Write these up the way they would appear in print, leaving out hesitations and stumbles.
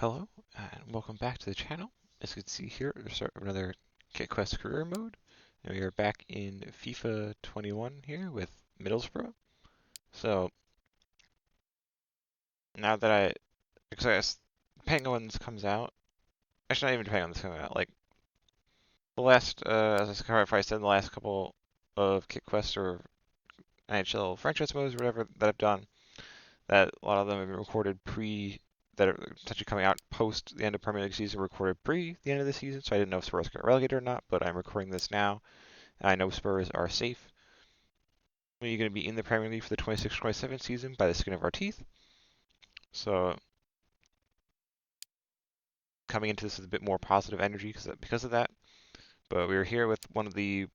Hello, and welcome back to the channel. As you can see here, we're starting another Kit Quest career mode, and we are back in FIFA 21 here with Middlesbrough. So, now that because I guess depending on when this comes out, actually not even depending on this coming out, like, the last, as I probably said, the last couple of Kit Quest or NHL franchise modes or whatever that I've done, that a lot of them have been recorded that are essentially coming out post the end of Premier League season, recorded pre the end of the season, so I didn't know if Spurs got relegated or not, but I'm recording this now, and I know Spurs are safe. We're going to be in the Premier League for the 26-27 season by the skin of our teeth, so coming into this with a bit more positive energy because of that, but we were here with one of the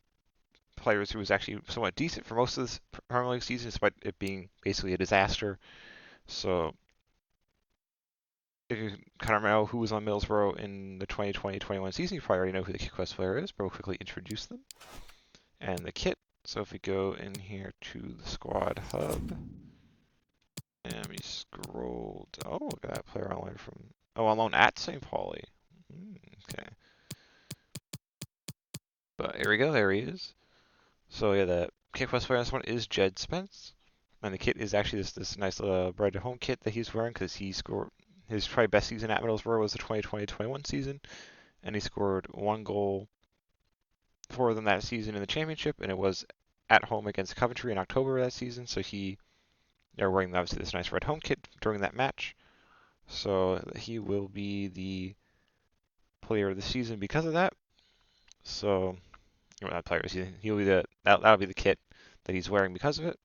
players who was actually somewhat decent for most of this Premier League season, despite it being basically a disaster, so if you kind of know who was on Middlesbrough in the 2020-21 season, you probably already know who the Kit Quest player is, but we'll quickly introduce them. And the kit, so if we go in here to the squad hub, and we scroll down, oh, look at that player on loan on loan at St. Pauli. Okay. But here we go, there he is. So yeah, the Kit Quest player on this one is Djed Spence. And the kit is actually this nice little bread to home kit that he's wearing because he scored his probably best season at Middlesbrough was the 2020-21 season, and he scored 1 goal for them that season in the championship, and it was at home against Coventry in October of that season. So they're wearing obviously this nice red home kit during that match. So he will be the player of the season because of that. So not player of the season. He'll be that'll be the kit that he's wearing because of it.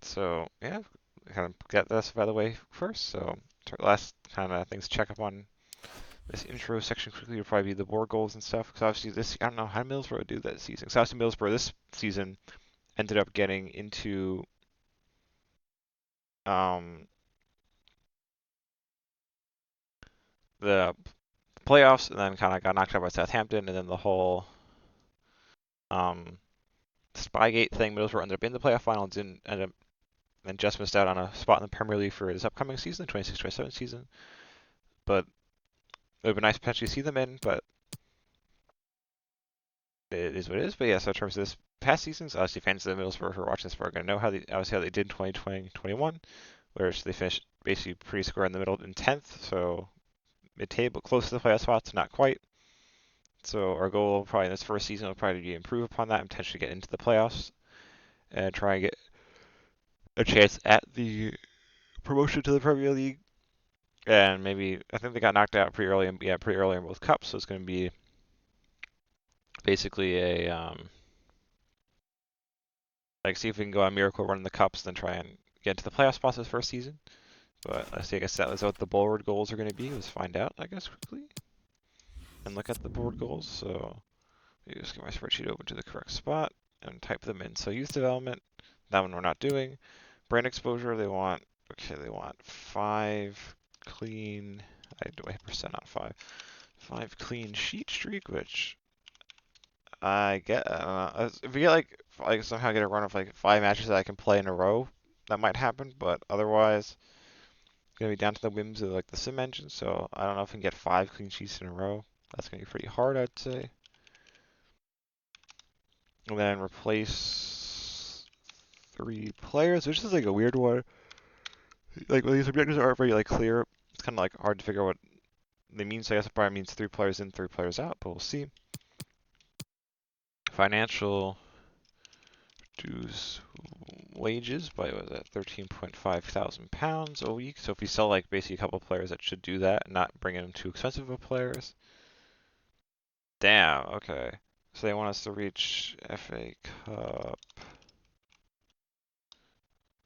So yeah, kind of get this by the way first. So last kind of things to check up on this intro section quickly would probably be the board goals and stuff. Because obviously I don't know how Middlesbrough would do that season. Because obviously Middlesbrough this season ended up getting into the playoffs and then kind of got knocked out by Southampton, and then the whole um, Spygate thing. Middlesbrough ended up in the playoff final and didn't end up, and just missed out on a spot in the Premier League for this upcoming season, the 26-27 season. But it would be nice to potentially see them in, but it is what it is. But yeah, so in terms of this past seasons, obviously fans of the Middlesbrough who are watching this are going to know how they did in 2020-21, where they finished basically pretty square in the middle in 10th, so mid-table, close to the playoff spots, not quite. So our goal probably in this first season will probably be improve upon that and potentially get into the playoffs and try and get a chance at the promotion to the Premier League. And maybe I think they got knocked out pretty early in both cups, so it's going to be basically a like see if we can go on a miracle run in the cups, then try and get into the playoff spots this first season. But let's see, I guess that was what the board goals are going to be. Let's find out, I guess, quickly and look at the board goals. So just get my spreadsheet open to the correct spot and type them in. So youth development, that one we're not doing. Brand exposure, they want 5 clean, I do a percent on 5. 5 clean sheet streak, which I get, if we get like somehow get a run of like 5 matches that I can play in a row, that might happen, but otherwise, it's gonna be down to the whims of like the sim engine, so I don't know if I can get 5 clean sheets in a row. That's gonna be pretty hard, I'd say. And then replace 3 players, which is like a weird one. Like these objectives aren't very like clear. It's kind of like hard to figure out what they mean. So I guess it probably means 3 players in, 3 players out, but we'll see. Financial reduce wages by what was that 13.5 thousand pounds a week. So if we sell like basically a couple of players, that should do that, and not bring in too expensive of players. Damn. Okay. So they want us to reach FA Cup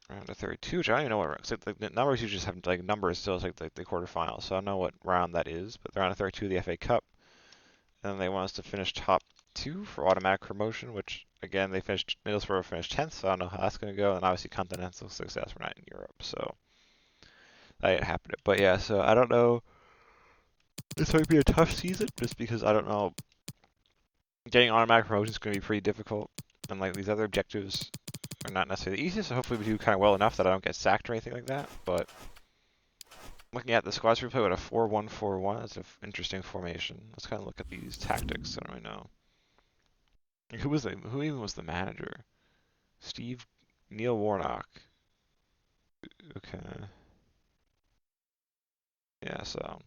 round of 32, which I don't even know what. So the numbers you just have like numbers still like the quarterfinals. So I don't know what round that is, but they're on a 32 of the FA Cup, and then they want us to finish top 2 for automatic promotion, which again Middlesbrough finished 10th, so I don't know how that's going to go. And obviously continental success, we're not in Europe, so that ain't happening. But yeah, so I don't know. This might be a tough season just because I don't know. Getting automatic promotion is going to be pretty difficult, and like these other objectives are not necessarily the easiest. So hopefully we do kind of well enough that I don't get sacked or anything like that. But looking at the squads we play with a 4-1-4-1. That's an interesting formation. Let's kind of look at these tactics. I don't really know. Who even was the manager? Neil Warnock. Okay. Yeah, so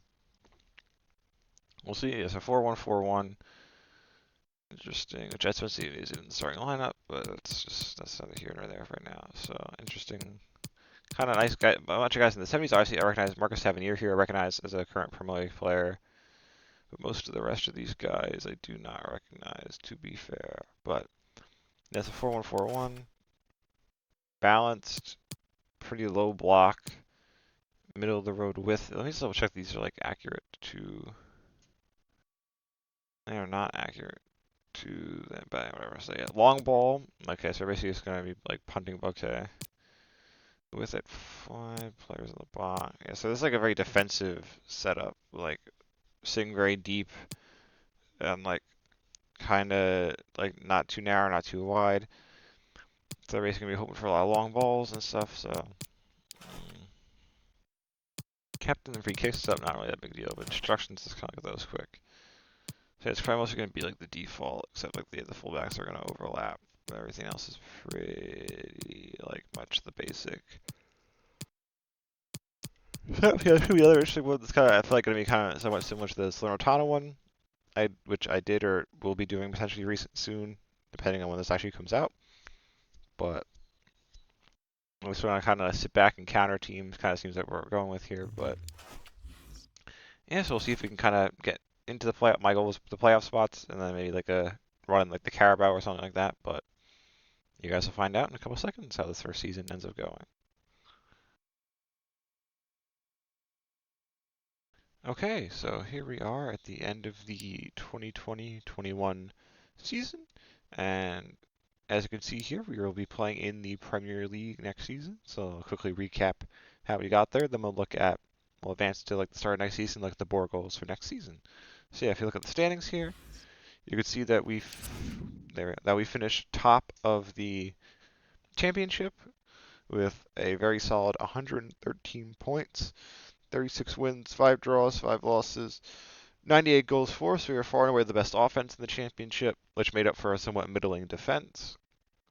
we'll see. It's a 4-1-4-1. Interesting. Djed Spence is in the starting lineup, but that's neither here nor there right now. So interesting. Kind of nice guy. A bunch of guys in the 70s. Obviously, I recognize Marcus Tavernier here. I recognize as a current Premier League player. But most of the rest of these guys I do not recognize, to be fair. But that's a 4-1-4-1. Balanced, pretty low block, middle of the road width. Let me just double check these are like accurate to. They are not accurate to that, but whatever. So yeah, long ball. Okay, so basically it's gonna be like punting bouquet. With it, 5 players in the box. Yeah, so this is like a very defensive setup, like sitting very deep and like kind of like not too narrow, not too wide. So they're basically gonna be hoping for a lot of long balls and stuff. So captain and free kicks up, not really that big deal, but instructions is kind of like those quick. So it's probably mostly gonna be like the default, except like the fullbacks are gonna overlap. But everything else is pretty like much the basic. Yeah, the other interesting one that's kind of I feel like gonna be kind of somewhat similar to the Salernitana one, which I did or will be doing potentially soon, depending on when this actually comes out. But we just want to kind of sit back and counter teams. Kind of seems like we're going with here, but yeah, so we'll see if we can kind of get into the play. My goal is the playoff spots, and then maybe like a run like the Carabao or something like that. But you guys will find out in a couple seconds how this first season ends up going. Okay, so here we are at the end of the 2020-21 season, and as you can see here, we will be playing in the Premier League next season. So I'll quickly recap how we got there. Then we'll advance to like the start of next season, look at the board goals for next season. So yeah, if you look at the standings here, you can see that we finished top of the championship with a very solid 113 points, 36 wins, 5 draws, 5 losses, 98 goals for. So we were far and away the best offense in the championship, which made up for a somewhat middling defense.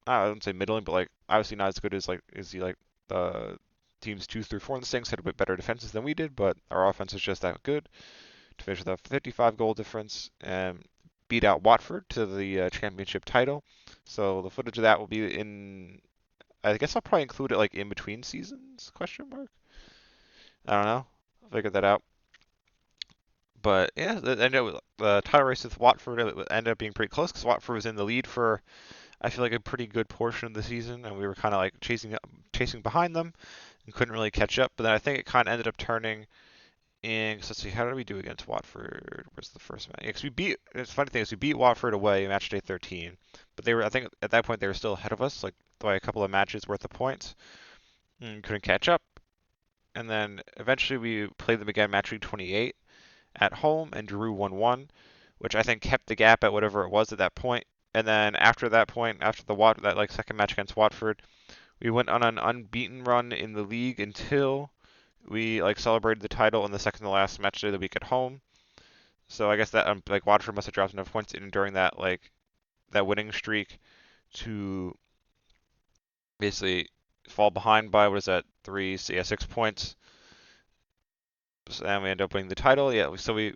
I wouldn't say middling, but like obviously not as good as the teams 2 through 4 in the standings had a bit better defenses than we did, but our offense is just that good to finish with a 55 goal difference and beat out Watford to the championship title. So the footage of that will be in. I guess I'll probably include it like in between seasons? Question mark. I don't know. I'll figure that out. But yeah, the title race with Watford ended up being pretty close because Watford was in the lead for I feel like a pretty good portion of the season, and we were kind of like chasing behind them and couldn't really catch up. But then I think it kind of ended up turning in. So let's see, how did we do against Watford? Where's the first match? Because we beat. It's funny thing is we beat Watford away in match day 13, but they were I think at that point they were still ahead of us, like by a couple of matches worth of points, and couldn't catch up. And then eventually we played them again match week 28 at home and drew 1-1, which I think kept the gap at whatever it was at that point. And then after that point, after that like second match against Watford, we went on an unbeaten run in the league until we like celebrated the title in the second to last match day of the week at home. So I guess that like Watford must have dropped enough points in during that winning streak to basically fall behind by what is that 6 points. And we end up winning the title. Yeah, so we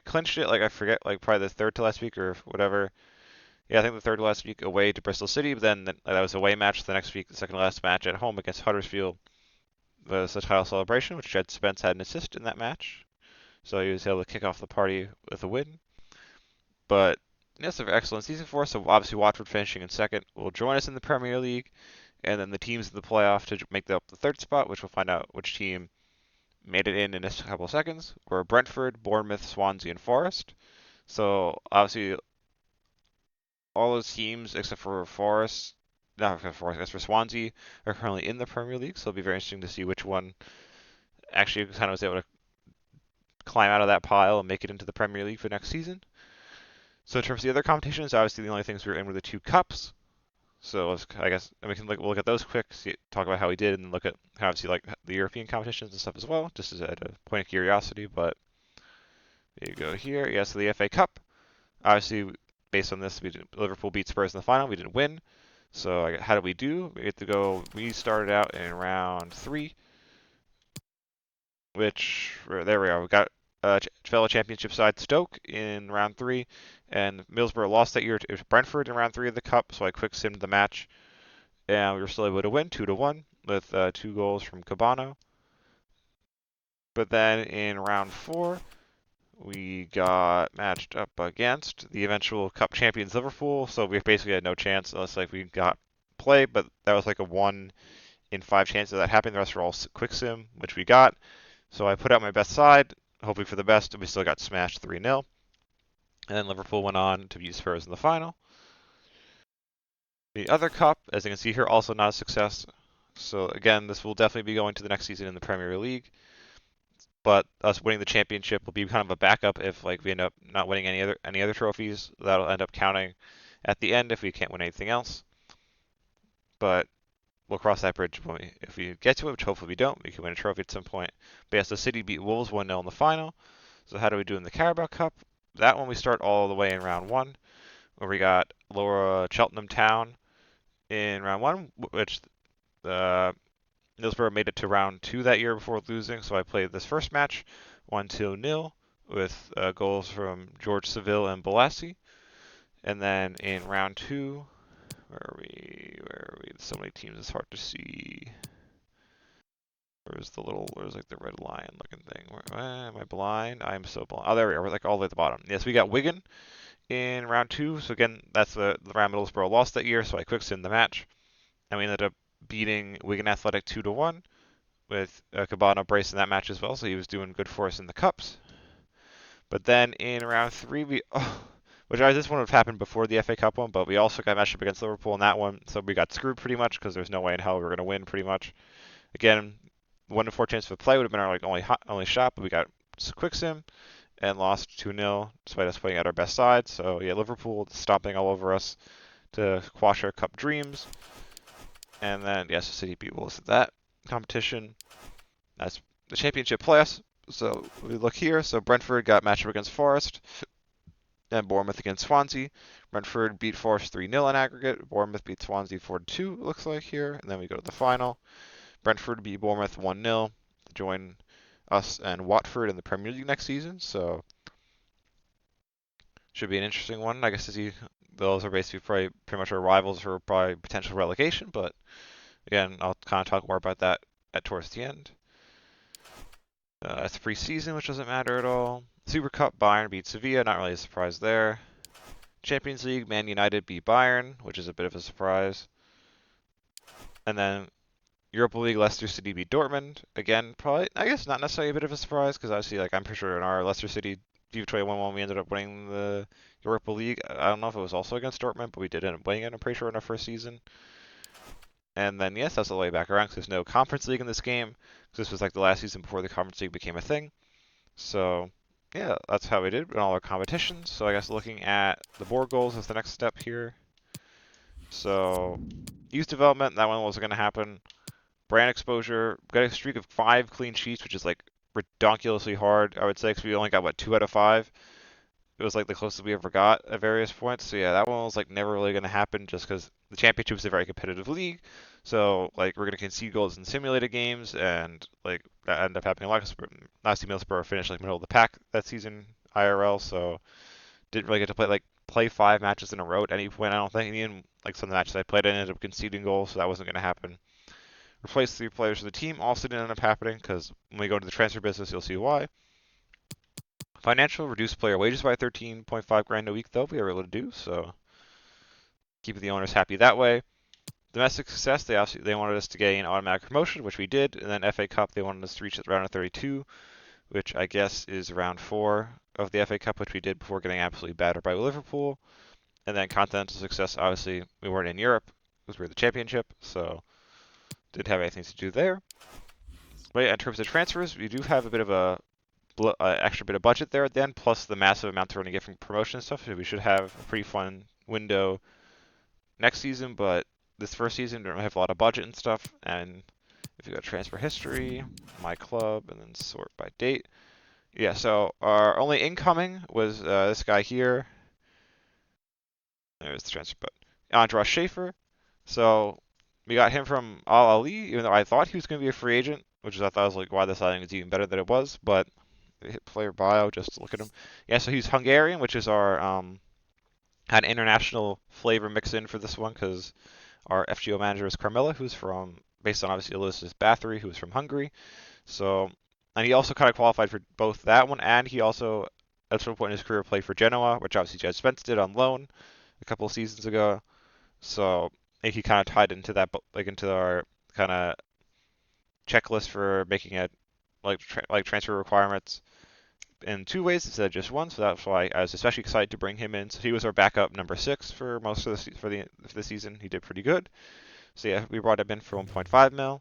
clinched it. Like I forget, like probably the third to last week or whatever. Yeah, I think the third to last week away to Bristol City. But then that was a away match. The next week, the second to last match at home against Huddersfield was the title celebration, which Djed Spence had an assist in that match. So he was able to kick off the party with a win. But it's an excellent season for us. So obviously Watford finishing in second will join us in the Premier League. And then the teams in the playoff to make up the third spot, which we'll find out which team made it in a couple of seconds, were Brentford, Bournemouth, Swansea, and Forest. So obviously all those teams except for Forest, not for Forest, except for Swansea, are currently in the Premier League. So it'll be very interesting to see which one actually kind of was able to climb out of that pile and make it into the Premier League for next season. So in terms of the other competitions, obviously the only things we were in were the 2 cups. So I guess we can look at those quick, talk about how we did, and look at obviously like the European competitions and stuff as well, just as a point of curiosity. But there you go here. Yeah, so the FA Cup. Obviously, based on this, Liverpool beat Spurs in the final. We didn't win. So how did we do? We get to go. We started out in round 3, which there we are. We got fellow championship side Stoke in round 3, and Middlesbrough lost that year to Brentford in round 3 of the cup. So I quick simmed the match, and we were still able to win 2-1 with 2 goals from Cabano. But then in round 4, we got matched up against the eventual cup champions Liverpool. So we basically had no chance unless like we got play, but that was like a 1 in 5 chance of that happening. The rest were all quick sim, which we got. So I put out my best side, hoping for the best, and we still got smashed 3-0. And then Liverpool went on to beat Spurs in the final. The other cup, as you can see here, also not a success. So again, this will definitely be going to the next season in the Premier League. But us winning the championship will be kind of a backup if like we end up not winning any other trophies. That'll end up counting at the end if we can't win anything else. But we'll cross that bridge if we get to it, which hopefully we don't. We can win a trophy at some point. But yes, the City beat Wolves 1-0 in the final. So how do we do in the Carabao Cup? That one we start all the way in round 1, where we got Laura Cheltenham Town in round 1, which Middlesbrough made it to round 2 that year before losing. So I played this first match 1-0 with goals from George Seville and Balassi. And then in round 2, where are we? So many teams, it's hard to see. Where's like the red lion looking thing? Am I blind? I'm so blind. Oh, there we are. We're like all the way at the bottom. Yes, we got Wigan in round 2. So again, that's the round Middlesbrough lost that year. So I quick simmed the match, and we ended up beating Wigan Athletic 2-1 with Cabana bracing that match as well. So he was doing good for us in the cups. But then in round 3, this one would have happened before the FA Cup one, but we also got matched up against Liverpool in that one. So we got screwed pretty much because there's no way in hell we were going to win pretty much. Again, 1 in 4 chance for play would have been our like only shot, but we got quick sim and lost 2-0 despite us playing at our best side. So yeah, Liverpool stomping all over us to quash our cup dreams. And then yes, City beat Wolves at that competition. That's the championship playoffs. So we look here. So Brentford got matched up against Forest, and Bournemouth against Swansea. Brentford beat Forest 3-0 in aggregate. Bournemouth beat Swansea 4-2. It looks like here, and then we go to the final. Brentford beat Bournemouth 1-0 to join us and Watford in the Premier League next season. So should be an interesting one. I guess those are basically pretty much our rivals for probably potential relegation. But again, I'll kind of talk more about that towards the end. It's pre-season, which doesn't matter at all. Super Cup, Bayern beat Sevilla. Not really a surprise there. Champions League, Man United beat Bayern, which is a bit of a surprise. And then Europa League, Leicester City beat Dortmund. Again, probably, I guess not necessarily a bit of a surprise, because obviously, like, I'm pretty sure in our Leicester City FIFA 21 one, we ended up winning the Europa League. I don't know if it was also against Dortmund, but we did end up winning it, I'm pretty sure, in our first season. And then, yes, that's the way back around, because there's no Conference League in this game, because this was like the last season before the Conference League became a thing. So, yeah, that's how we did in all our competitions. So I guess looking at the board goals is the next step here. So, youth development, that one wasn't going to happen. Brand exposure, got a streak of 5 clean sheets, which is like ridiculously hard, I would say, because we only got, 2 out of 5. It was like the closest we ever got at various points. So yeah, that one was like never really going to happen just because the championship is a very competitive league. So like we're going to concede goals in simulated games, and like that ended up happening a lot because last Middlesbrough finished like middle of the pack that season IRL, so didn't really get to play 5 matches in a row at any point. I don't think. And even like some of the matches I played, I ended up conceding goals, so that wasn't going to happen. Replace 3 players for the team also didn't end up happening because when we go into the transfer business, you'll see why. Financial, reduced player wages by 13.5 grand a week, though, we were able to do, so keeping the owners happy that way. Domestic success, they wanted us to gain automatic promotion, which we did, and then FA Cup, they wanted us to reach the round of 32, which I guess is round 4 of the FA Cup, which we did before getting absolutely battered by Liverpool. And then continental success, obviously, we weren't in Europe, because we were the championship, so didn't have anything to do there. But yeah, in terms of transfers, we do have a bit of a extra bit of budget there at the end, plus the massive amount we're going to get from promotion and stuff. So we should have a pretty fun window next season, but this first season didn't have a lot of budget and stuff. And if you go to transfer history, my club, and then sort by date. Yeah, so our only incoming was this guy here. There's the transfer, but Andras Schaefer. So we got him from Al Ali, even though I thought he was going to be a free agent, which is I thought was like why the signing is even better than it was. But hit player bio just to look at him. Yeah, so he's Hungarian, which is our had international flavor mix in for this one because our FGO manager is Carmela, who's from based on obviously Elizabeth Bathory, who's from Hungary. So and he also kind of qualified for both that one, and he also at some point in his career played for Genoa, which obviously Djed Spence did on loan a couple of seasons ago. So I think he kind of tied into that, like into our kind of checklist for making it like transfer requirements in two ways instead of just one. So that's why I was especially excited to bring him in. So he was our backup number 6 for most of the season. He did pretty good. So yeah, we brought him in for 1.5 mil.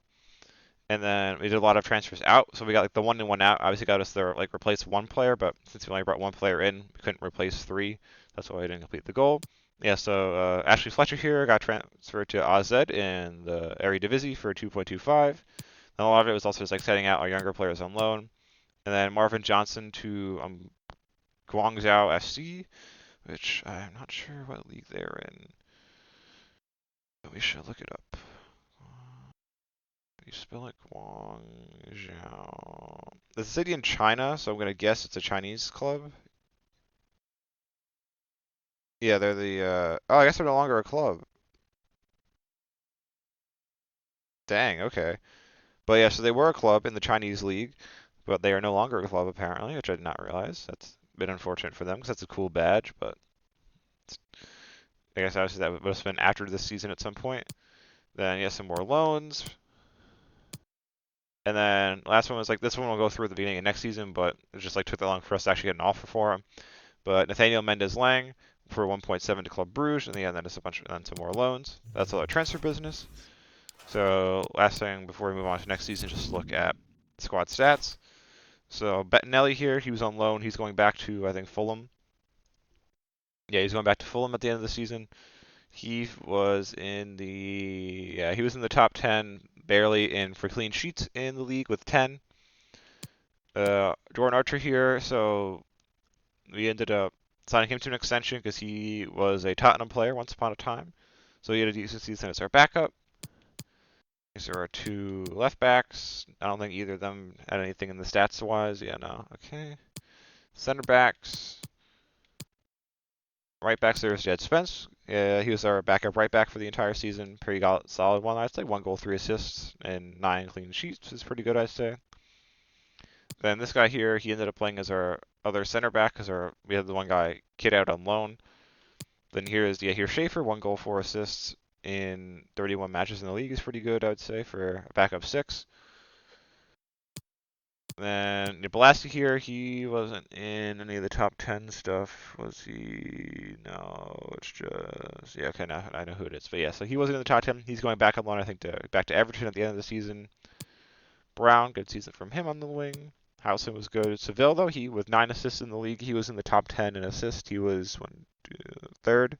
And then we did a lot of transfers out. So we got like the one in, one out. Obviously got us there like replace one player, but since we only brought one player in, we couldn't replace 3. That's why we didn't complete the goal. Yeah, so Ashley Fletcher here got transferred to AZ in the Eredivisie for 2.25. And a lot of it was also just like setting out our younger players on loan. And then Marvin Johnson to Guangzhou FC, which I'm not sure what league they're in. But we should look it up. You spell it Guangzhou. It's a city in China, so I'm gonna guess it's a Chinese club. Yeah, they're the. Oh, I guess they're no longer a club. Dang. Okay. But yeah, so they were a club in the Chinese league, but they are no longer a club apparently, which I did not realize. That's a bit unfortunate for them because that's a cool badge, but I guess obviously that must have been after this season at some point. Then yeah, some more loans. And then last one was like this one will go through at the beginning of next season, but it just like took that long for us to actually get an offer for him. But Nathaniel Mendez Lang for 1.7 to Club Bruges, and yeah, then just a bunch and some more loans. That's all our transfer business. So last thing before we move on to next season, just look at squad stats. So Bettinelli here, he was on loan. He's going back to I think Fulham. Yeah, he's going back to Fulham at the end of the season. He was in the top 10, barely in for clean sheets in the league with 10. Jordan Archer here, so we ended up signing him to an extension because he was a Tottenham player once upon a time. So he had a decent season as our backup. These are our 2 left backs. I don't think either of them had anything in the stats wise. Yeah, no. Okay. Center backs. Right backs, there's Djed Spence. He was our backup right back for the entire season. Pretty solid one, I'd say. 1 goal, 3 assists, and 9 clean sheets is pretty good, I'd say. Then this guy here, he ended up playing as our other center back because we had the one guy kid out on loan. Then here's Schaefer, 1 goal, 4 assists in 31 matches in the league is pretty good, I would say, for a backup 6. Then Blasky here, he wasn't in any of the top 10 stuff, was he? No, it's just yeah. Okay, now I know who it is, but yeah. So he wasn't in the top 10. He's going back on loan, I think, back to Everton at the end of the season. Brown, good season from him on the wing. Howson was good. Seville though, he with 9 assists in the league, he was in the top 10 in assists. He was third.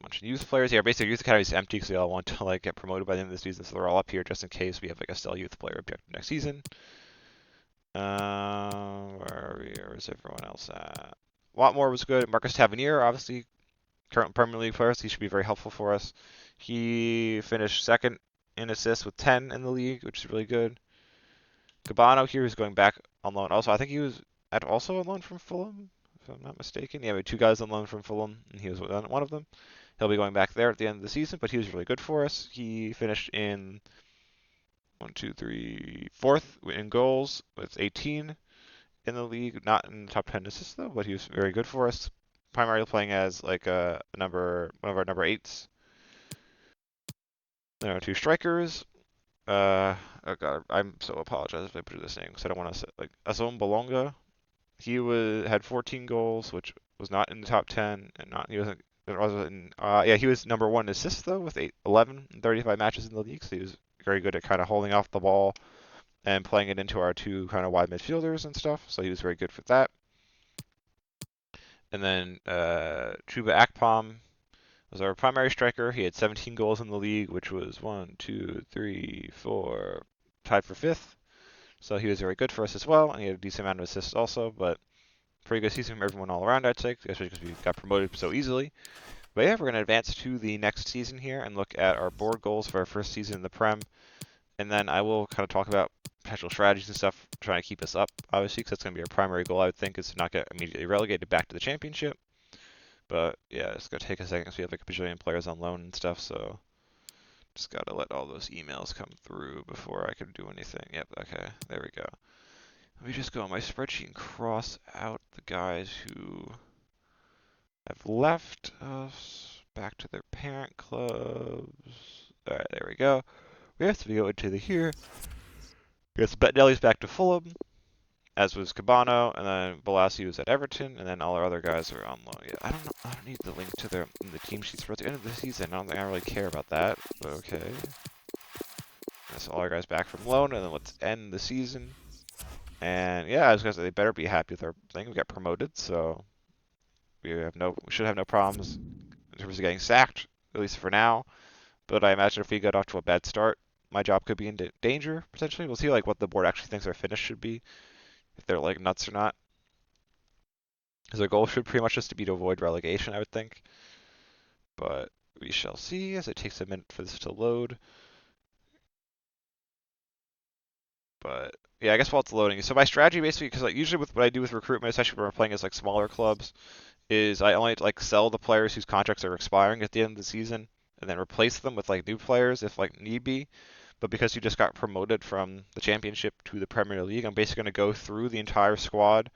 Bunch of youth players here. Basically, youth academy is empty because they all want to like get promoted by the end of the season, so they're all up here just in case we have like a still youth player objective next season. Where is everyone else at? Watmore was good. Marcus Tavernier, obviously, current Premier League player, so he should be very helpful for us. He finished second in assists with 10 in the league, which is really good. Cabano here is going back on loan. Also, I think he was also on loan from Fulham, if I'm not mistaken. Yeah, we had 2 guys on loan from Fulham, and he was one of them. He'll be going back there at the end of the season, but he was really good for us. He finished in 4th in goals with 18 in the league. Not in the top 10 assists though, but he was very good for us. Primarily playing as like one of our number 8s. There are 2 strikers. Oh god, I'm so apologize if I put this name because I don't want to say like Azom Bolonga. He had 14 goals, which was not in the top 10, and he wasn't. He was number 1 assist though with 11 in 35 matches in the league, so he was very good at kind of holding off the ball and playing it into our 2 kind of wide midfielders and stuff. So he was very good for that. And then Chuba Akpom, Was our primary striker. He had 17 goals in the league, which was 1, 2, 3, 4, tied for 5th. So he was very good for us as well, and he had a decent amount of assists also, but pretty good season from everyone all around, I'd say, especially because we got promoted so easily. But yeah, we're going to advance to the next season here and look at our board goals for our first season in the Prem, and then I will kind of talk about potential strategies and stuff, trying to keep us up, obviously, because that's going to be our primary goal, I would think, is to not get immediately relegated back to the championship. But yeah, it's going to take a second because we have like a bajillion players on loan and stuff, so just got to let all those emails come through before I can do anything. Yep, okay, there we go. Let me just go on my spreadsheet and cross out the guys who have left us back to their parent clubs. Alright, there we go. We have to go into the here. Yes, Bettinelli's back to Fulham, as was Cabano, and then Balassi was at Everton, and then all our other guys are on loan. Yeah, I don't know. I don't need the link to the team sheets for the end of the season. I don't think I really care about that, but okay. That's all our guys back from loan, and then let's end the season. And yeah, I was gonna say they better be happy with our thing. We got promoted, so we should have no problems in terms of getting sacked, at least for now. But I imagine if we get off to a bad start, my job could be in danger potentially. We'll see like what the board actually thinks our finish should be, if they're like nuts or not. Because our goal should pretty much just to be to avoid relegation, I would think. But we shall see as it takes a minute for this to load. But yeah, I guess while it's loading. So my strategy basically, because like usually with what I do with recruitment, especially when we're playing as like smaller clubs, is I only like sell the players whose contracts are expiring at the end of the season, and then replace them with like new players if like need be. But because you just got promoted from the championship to the Premier League, I'm basically going to go through the entire squad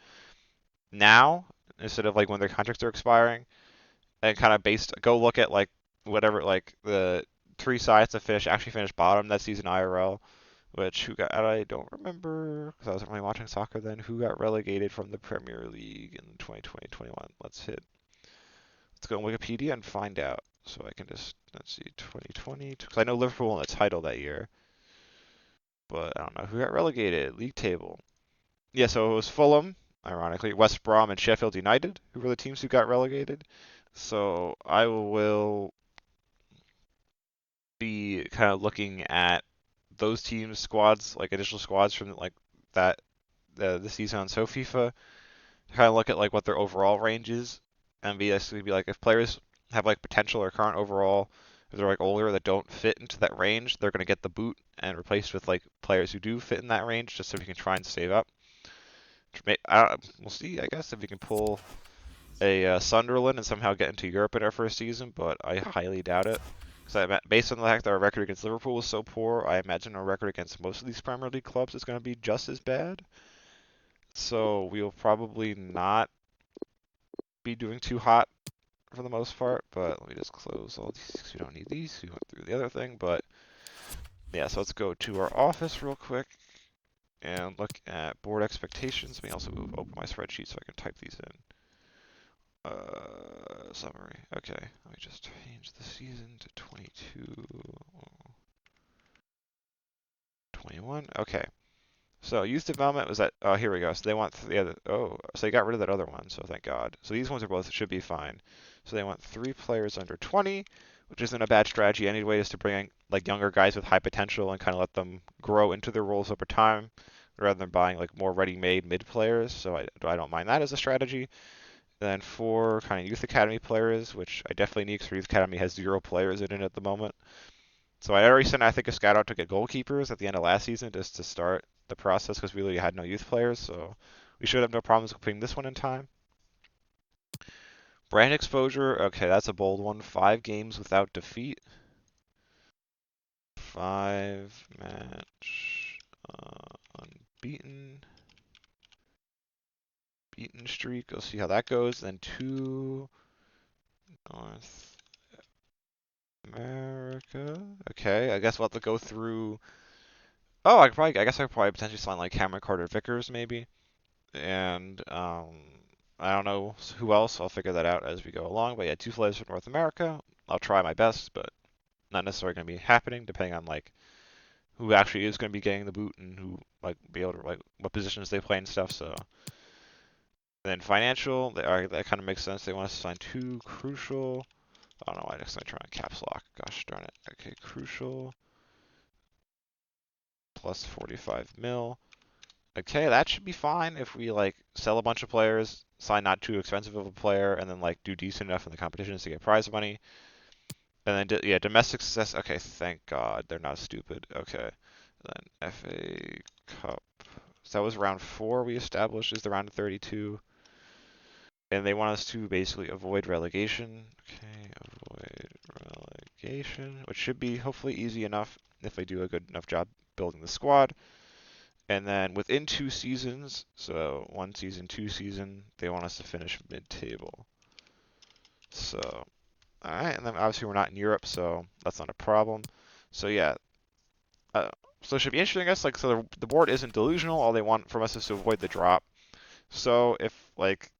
now instead of like when their contracts are expiring, and kind of go look at like whatever like the 3 sides that actually finished bottom that season IRL. Which I don't remember because I wasn't really watching soccer then. Who got relegated from the Premier League in 2020-21? Let's go on Wikipedia and find out. So I can just, let's see, 2020, because I know Liverpool won the title that year, but I don't know who got relegated. League table. Yeah, so it was Fulham, ironically, West Brom, and Sheffield United, who were the teams who got relegated. So I will be kind of looking at those teams' squads, like initial squads from like that the season on FIFA, kind of look at like what their overall range is, and basically be like if players have like potential or current overall, if they're like older that don't fit into that range, they're gonna get the boot and replaced with like players who do fit in that range, just so we can try and save up. We'll see, I guess, if we can pull a Sunderland and somehow get into Europe in our first season, but I highly doubt it. Because based on the fact that our record against Liverpool was so poor, I imagine our record against most of these Premier League clubs is going to be just as bad. So we'll probably not be doing too hot for the most part. But let me just close all these because we don't need these. We went through the other thing. But yeah, so let's go to our office real quick and look at board expectations. Let me also open my spreadsheet so I can type these in. Summary. Okay, let me just change the season to 22, 21. Okay. So youth development was at, oh, here we go. So they want the other, oh, so they got rid of that other one, so thank God. So these ones are both, should be fine. So they want 3 players under 20, which isn't a bad strategy anyway, just to bring in like younger guys with high potential and kind of let them grow into their roles over time, rather than buying like more ready-made mid players. So I don't mind that as a strategy. And then 4 kind of youth academy players, which I definitely need because youth academy has 0 players in it at the moment. So I already sent, I think, a scout out to get goalkeepers at the end of last season just to start the process because we really had no youth players. So we should have no problems putting this one in time. Brand exposure, okay, that's a bold one. 5 games without defeat. 5-match unbeaten. Beaten streak. We'll see how that goes. Then 2 North America. Okay, I guess we'll have to go through. Oh, I guess I could probably potentially sign like Cameron Carter-Vickers maybe, and I don't know who else. I'll figure that out as we go along. But yeah, 2 players from North America. I'll try my best, but not necessarily going to be happening, depending on like who actually is going to be getting the boot and who like be able to like what positions they play and stuff. So and then financial, that kind of makes sense. They want us to sign 2 crucial. I don't know why I just turn on caps lock. Gosh darn it. Okay, crucial. Plus 45 mil. Okay, that should be fine if we like sell a bunch of players, sign not too expensive of a player, and then like do decent enough in the competitions to get prize money. And then yeah, domestic success. Okay, thank God they're not stupid. Okay, then FA Cup. So that was round 4 we established is the round of 32. And they want us to basically avoid relegation. Okay, avoid relegation, which should be hopefully easy enough if they do a good enough job building the squad. And then within 2 seasons, so 1 season, 2 season, they want us to finish mid-table. So, alright, and then obviously we're not in Europe, so that's not a problem. So yeah, so it should be interesting, I guess. Like, so the board isn't delusional. All they want from us is to avoid the drop. So if like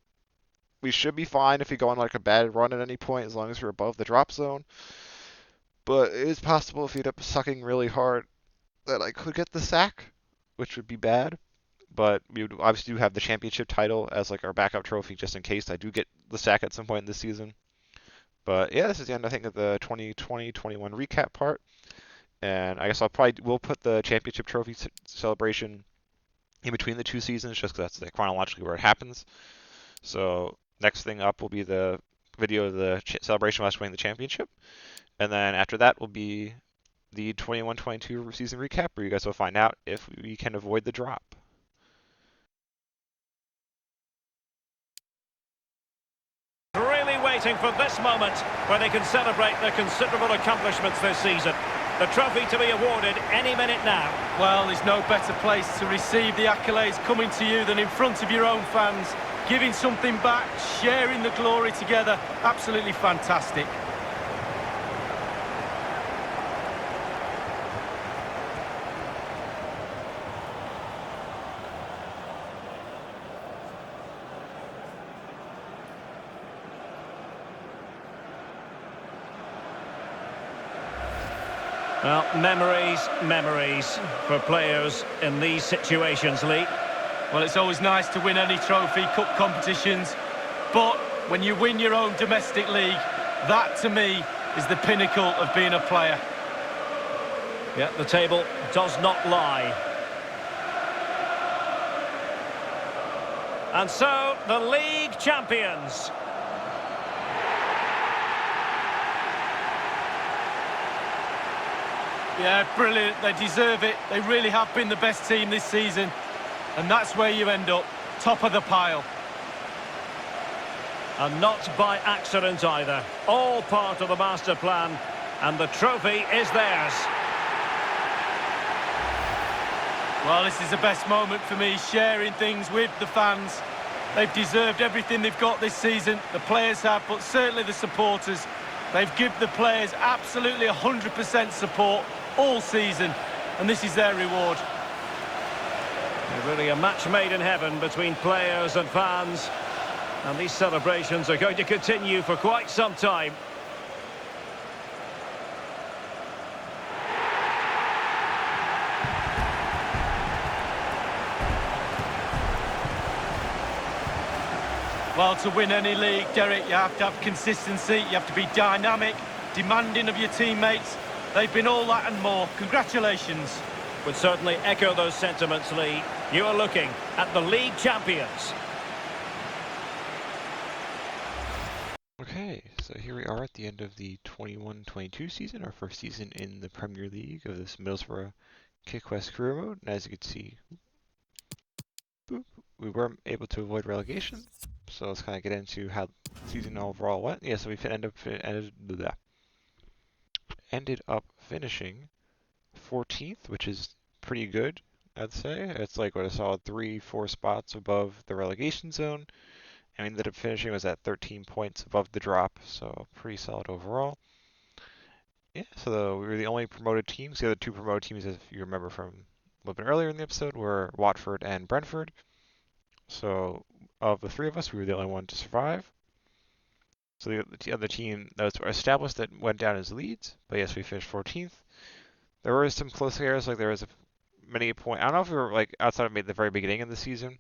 we should be fine if we go on like a bad run at any point, as long as we're above the drop zone. But it is possible if we end up sucking really hard that I could get the sack, which would be bad. But we would obviously do have the championship title as like our backup trophy just in case I do get the sack at some point in this season. But yeah, this is the end, I think, of the 2020-21 recap part. And I guess we'll put the championship trophy celebration in between the 2 seasons just because that's like chronologically where it happens. So next thing up will be the video of the celebration while winning the championship. And then after that will be the 21-22 season recap where you guys will find out if we can avoid the drop. Really waiting for this moment where they can celebrate their considerable accomplishments this season. The trophy to be awarded any minute now. Well, there's no better place to receive the accolades coming to you than in front of your own fans. Giving something back, sharing the glory together. Absolutely fantastic. Well, memories for players in these situations, Lee. Well, it's always nice to win any trophy, cup competitions, but when you win your own domestic league, that to me is the pinnacle of being a player. Yeah, the table does not lie. And so, the league champions. Yeah, brilliant. They deserve it. They really have been the best team this season. And that's where you end up, top of the pile. And not by accident either. All part of the master plan. And the trophy is theirs. Well, this is the best moment for me, sharing things with the fans. They've deserved everything they've got this season. The players have, but certainly the supporters. They've given the players absolutely 100% support all season, and this is their reward. Really a match made in heaven between players and fans, and these celebrations are going to continue for quite some time. Well, to win any league, Derek, you have to have consistency, you have to be dynamic, demanding of your teammates. They've been all that and more. Congratulations. Would certainly echo those sentiments, Lee. You are looking at the league champions. Okay, so here we are at the end of the 21-22 season, our first season in the Premier League of this Middlesbrough Kick West career mode. And as you can see, we were able to avoid relegation. So let's kind of get into how the season overall went. Yeah, so we ended up finishing 14th, which is pretty good, I'd say. It's like what I saw, 3-4 spots above the relegation zone. And we ended up finishing was at 13 points above the drop, so pretty solid overall. Yeah, so we were the only promoted teams. The other 2 promoted teams, if you remember from a little bit earlier in the episode, were Watford and Brentford. So of the 3 of us, we were the only one to survive. So the other team that was established that went down as Leeds, but yes, we finished 14th. There were some close areas, like there was many a point. I don't know if we were like outside of maybe the very beginning of the season.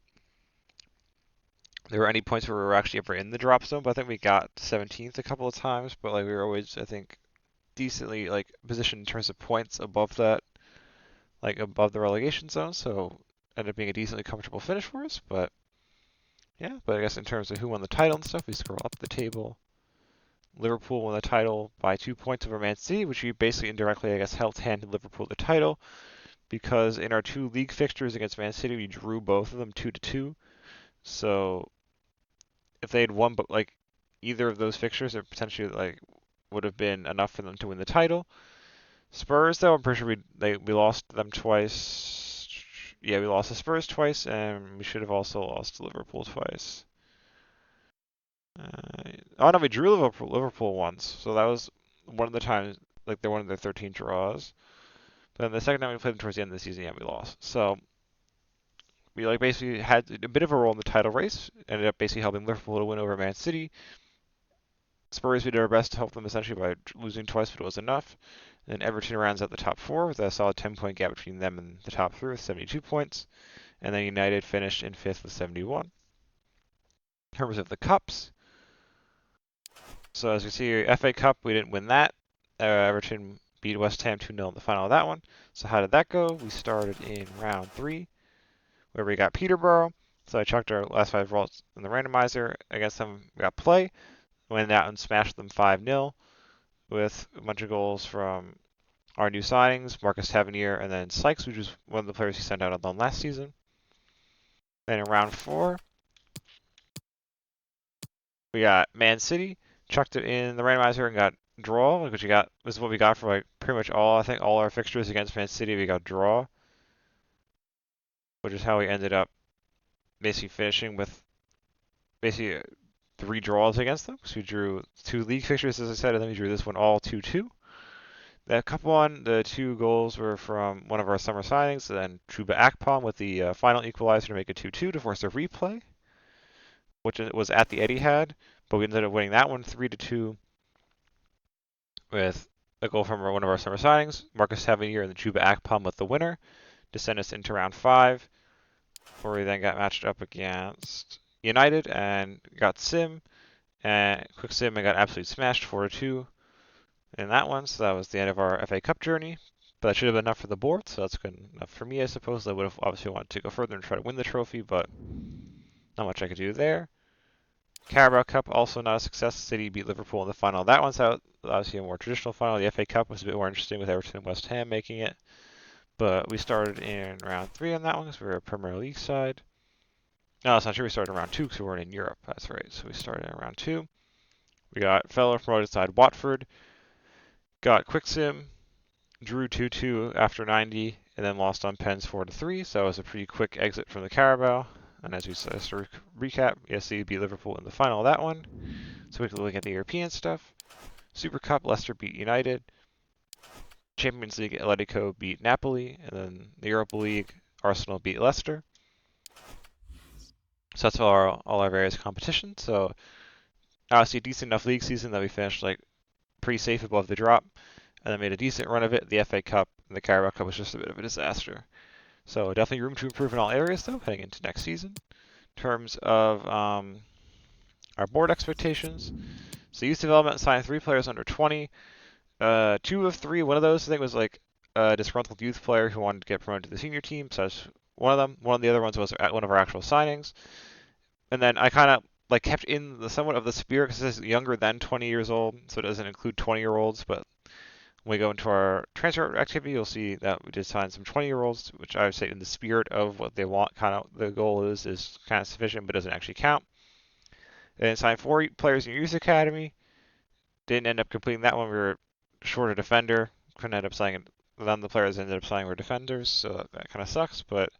there were any points where we were actually ever in the drop zone, but I think we got 17th a couple of times, but like we were always, I think, decently like positioned in terms of points above that, like above the relegation zone, so ended up being a decently comfortable finish for us. But yeah, but I guess in terms of who won the title and stuff, we scroll up the table. Liverpool won the title by 2 points over Man City, which we basically indirectly, I guess, helped hand Liverpool the title because in our 2 league fixtures against Man City, we drew both of them 2-2. So if they had won, but like either of those fixtures, it potentially like would have been enough for them to win the title. Spurs, though, I'm pretty sure we lost them twice. Yeah, we lost the Spurs twice, and we should have also lost to Liverpool twice. Oh no, we drew Liverpool once, so that was one of the times, like they're one of their 13 draws. But then the second time we played them towards the end of the season, yeah, we lost. So we like basically had a bit of a role in the title race. Ended up basically helping Liverpool to win over Man City. Spurs, we did our best to help them essentially by losing twice, but it was enough. And then Everton rounds out the top 4 with a solid 10-point gap between them and the top 3 with 72 points. And then United finished in 5th with 71. In terms of the cups, so as you see, FA Cup, we didn't win that. Everton beat West Ham 2-0 in the final of that one. So how did that go? We started in round 3, where we got Peterborough. So I chucked our last 5 rolls in the randomizer against them. We got play. Went out and smashed them 5-0 with a bunch of goals from our new signings, Marcus Tavernier and then Sykes, which was one of the players he sent out on loan last season. Then in round 4, we got Man City, chucked it in the randomizer and got draw, which was what we got for like pretty much I think all our fixtures against Man City, we got draw, which is how we ended up basically finishing with basically 3 draws against them. So we drew 2 league fixtures, as I said, and then we drew this one all 2-2. That cup one, the 2 goals were from one of our summer signings, and then Chuba Akpom with the final equalizer to make it 2-2 to force a replay, which was at the Etihad, but we ended up winning that one 3-2 with a goal from one of our summer signings, Marcus Tavernier and the Chuba Akpom with the winner to send us into round 5, where we then got matched up against United and got Sim, and Quick Sim and got absolutely smashed 4-2 in that one, so that was the end of our FA Cup journey. But that should have been enough for the board, so that's good enough for me, I suppose. I would have obviously wanted to go further and try to win the trophy, but not much I could do there. Carabao Cup, also not a success. City beat Liverpool in the final. That one's out. Obviously a more traditional final. The FA Cup was a bit more interesting with Everton and West Ham making it. But we started in round 3 on that one because we were a Premier League side. No, it's not true. We started in round 2 because we weren't in Europe. That's right. So we started in round 2. We got fellow promoted side Watford. Got Quick Sim. Drew 2-2 after 90, and then lost on pens 4-3. So that was a pretty quick exit from the Carabao. And as we said, to recap, ESC beat Liverpool in the final of that one. So we can look at the European stuff. Super Cup, Leicester beat United. Champions League, Atletico beat Napoli, and then the Europa League, Arsenal beat Leicester. So that's all our various competitions. So obviously a decent enough league season that we finished like pretty safe above the drop, and then made a decent run of it. The FA Cup and the Carabao Cup was just a bit of a disaster. So definitely room to improve in all areas though, heading into next season. In terms of our board expectations, so youth development signed 3 players under 20. 2 of 3, one of those I think was like a disgruntled youth player who wanted to get promoted to the senior team. So that's one of them. One of the other ones was one of our actual signings. And then I kind of like kept in the somewhat of the spirit because it says younger than 20 years old, so it doesn't include 20-year-olds. But when we go into our transfer activity, you'll see that we did sign some 20-year-olds, which I would say in the spirit of what they want, kind of the goal is kind of sufficient, but doesn't actually count. And then signed 4 players in your youth academy. Didn't end up completing that one. We were short a defender. Couldn't end up signing. None of the players ended up signing were defenders, so that kind of sucks. But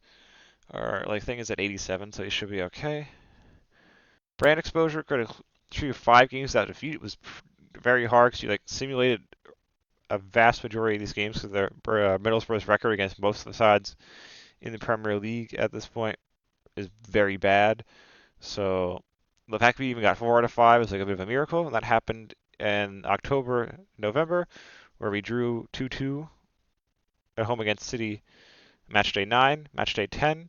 our thing is at 87, so you should be okay. Brand exposure could have through 5 games without defeat. It was very hard because you simulated a vast majority of these games because Middlesbrough's record against most of the sides in the Premier League at this point is very bad. So the fact we even got 4 out of 5 is like a bit of a miracle, and that happened in October, November, where we drew 2-2 at home against City. Match day 9, match day 10,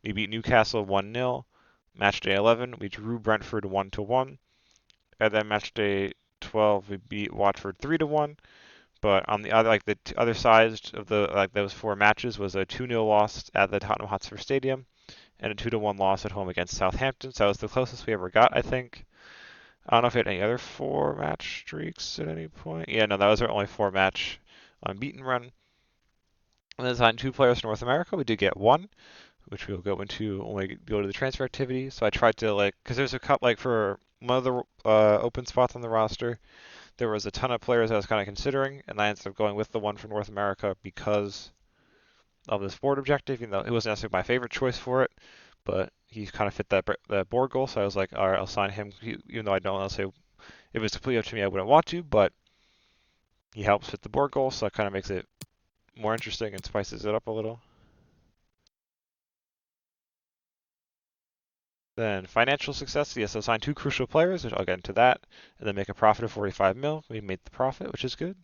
we beat Newcastle 1-0. Match day 11, we drew Brentford 1-1. And then match day 12, we beat Watford 3-1. But on the other, like the other side of the those 4 matches was a 2-0 loss at the Tottenham Hotspur Stadium and a 2-1 loss at home against Southampton. So that was the closest we ever got, I think. I don't know if we had any other 4-match streaks at any point. Yeah, no, that was our only 4-match unbeaten run. And then signed 2 players from North America. We did get 1, which we'll go into when we go to the transfer activity. So I tried to because there's a couple for one of the open spots on the roster. There was a ton of players I was kind of considering, and I ended up going with the one from North America because of this board objective. Even though it wasn't necessarily my favorite choice for it, but he kind of fit that board goal. So I was like, all right, I'll sign him. Even though I don't say if it was completely up to me, I wouldn't want to, but he helps fit the board goal, so that kind of makes it more interesting and spices it up a little. Then financial success, yes, I signed 2 crucial players, which I'll get into that, and then make a profit of 45 mil. We made the profit, which is good.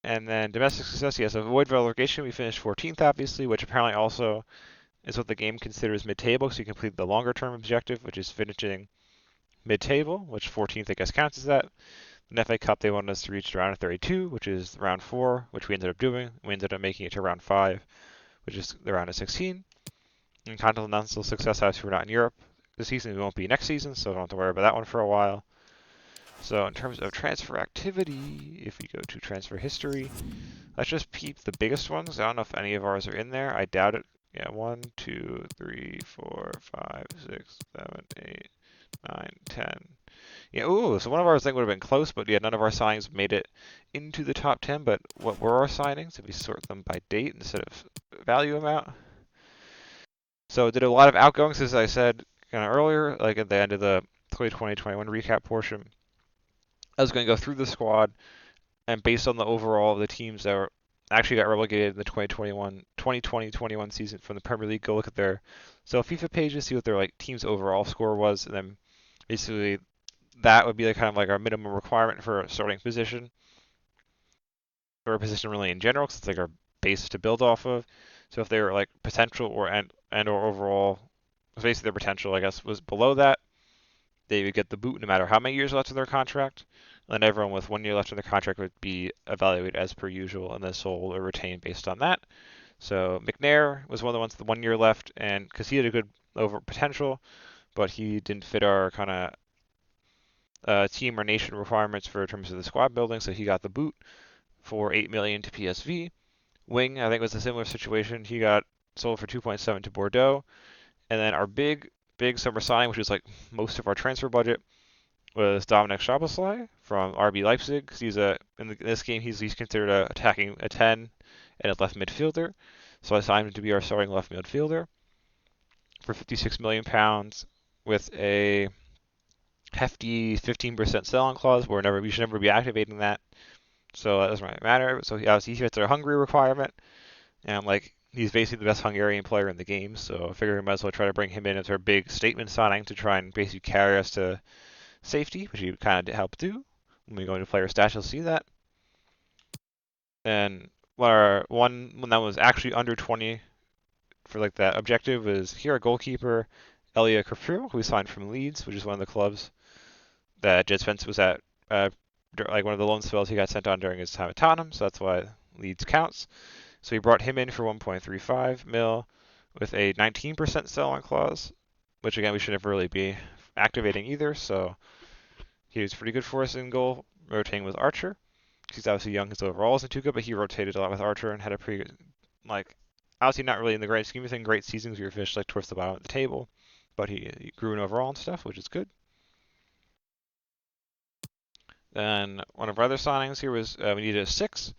And then domestic success, yes, avoid relegation. We finished 14th, obviously, which apparently also is what the game considers mid-table. So you complete the longer-term objective, which is finishing mid-table, which 14th, I guess, counts as that. In FA Cup, they wanted us to reach round of 32, which is round 4, which we ended up doing. We ended up making it to round 5, which is the round of 16. And continental success, obviously, we're not in Europe this season. We won't be next season, so don't have to worry about that one for a while. So in terms of transfer activity, if we go to transfer history, let's just peep the biggest ones. I don't know if any of ours are in there. I doubt it. Yeah, 1, 2, 3, 4, 5, 6, 7, 8, 9, 10. Yeah, ooh, so one of ours I think would have been close, but yeah, none of our signings made it into the top 10. But what were our signings if we sort them by date instead of value amount? So did a lot of outgoings, as I said kind of earlier, like at the end of the 2020-21 recap portion. I was going to go through the squad, and based on the overall of the teams that were actually got relegated in the 2020-21 season from the Premier League, go look at their FIFA pages, see what their team's overall score was, and then basically that would be kind of like our minimum requirement for a starting position, or a position really in general, because it's like our base to build off of. So if they were potential or or overall, basically their potential, I guess, was below that, they would get the boot no matter how many years left in their contract. And then everyone with 1 year left in their contract would be evaluated as per usual and then sold or retained based on that. So McNair was one of the ones with 1 year left, and because he had a good over potential, but he didn't fit our kind of team or nation requirements for terms of the squad building, so he got the boot for 8 million to PSV. Wing, I think, was a similar situation. He got sold for 2.7 to Bordeaux, and then our big summer signing, which was most of our transfer budget, was Dominic Szoboszlai from RB Leipzig. He's in this game he's considered attacking a 10 and a left midfielder. So I signed him to be our starting left midfielder for £56 million with a hefty 15% sell-on clause. We should never be activating that. So that doesn't really matter. So obviously he fits our Hungary requirement, and he's basically the best Hungarian player in the game. So I figure we might as well try to bring him in as our big statement signing to try and basically carry us to safety, which he kind of help do. When we go into player stats, you'll see that. And our one that was actually under 20 for that objective was here, a goalkeeper, Elia Kafir, who we signed from Leeds, which is one of the clubs that Djed Spence was at. One of the loan spells he got sent on during his time at Tottenham, so that's why Leeds counts. So we brought him in for 1.35 mil with a 19% sell-on clause, which again we should never really be activating either. So he was pretty good for us in goal, rotating with Archer. He's obviously young, his overall isn't too good, but he rotated a lot with Archer and had a pretty good, obviously not really in the great scheme of things, great seasons. We were finished towards the bottom of the table, but he grew in overall and stuff, which is good. Then one of our other signings here was we needed a 6,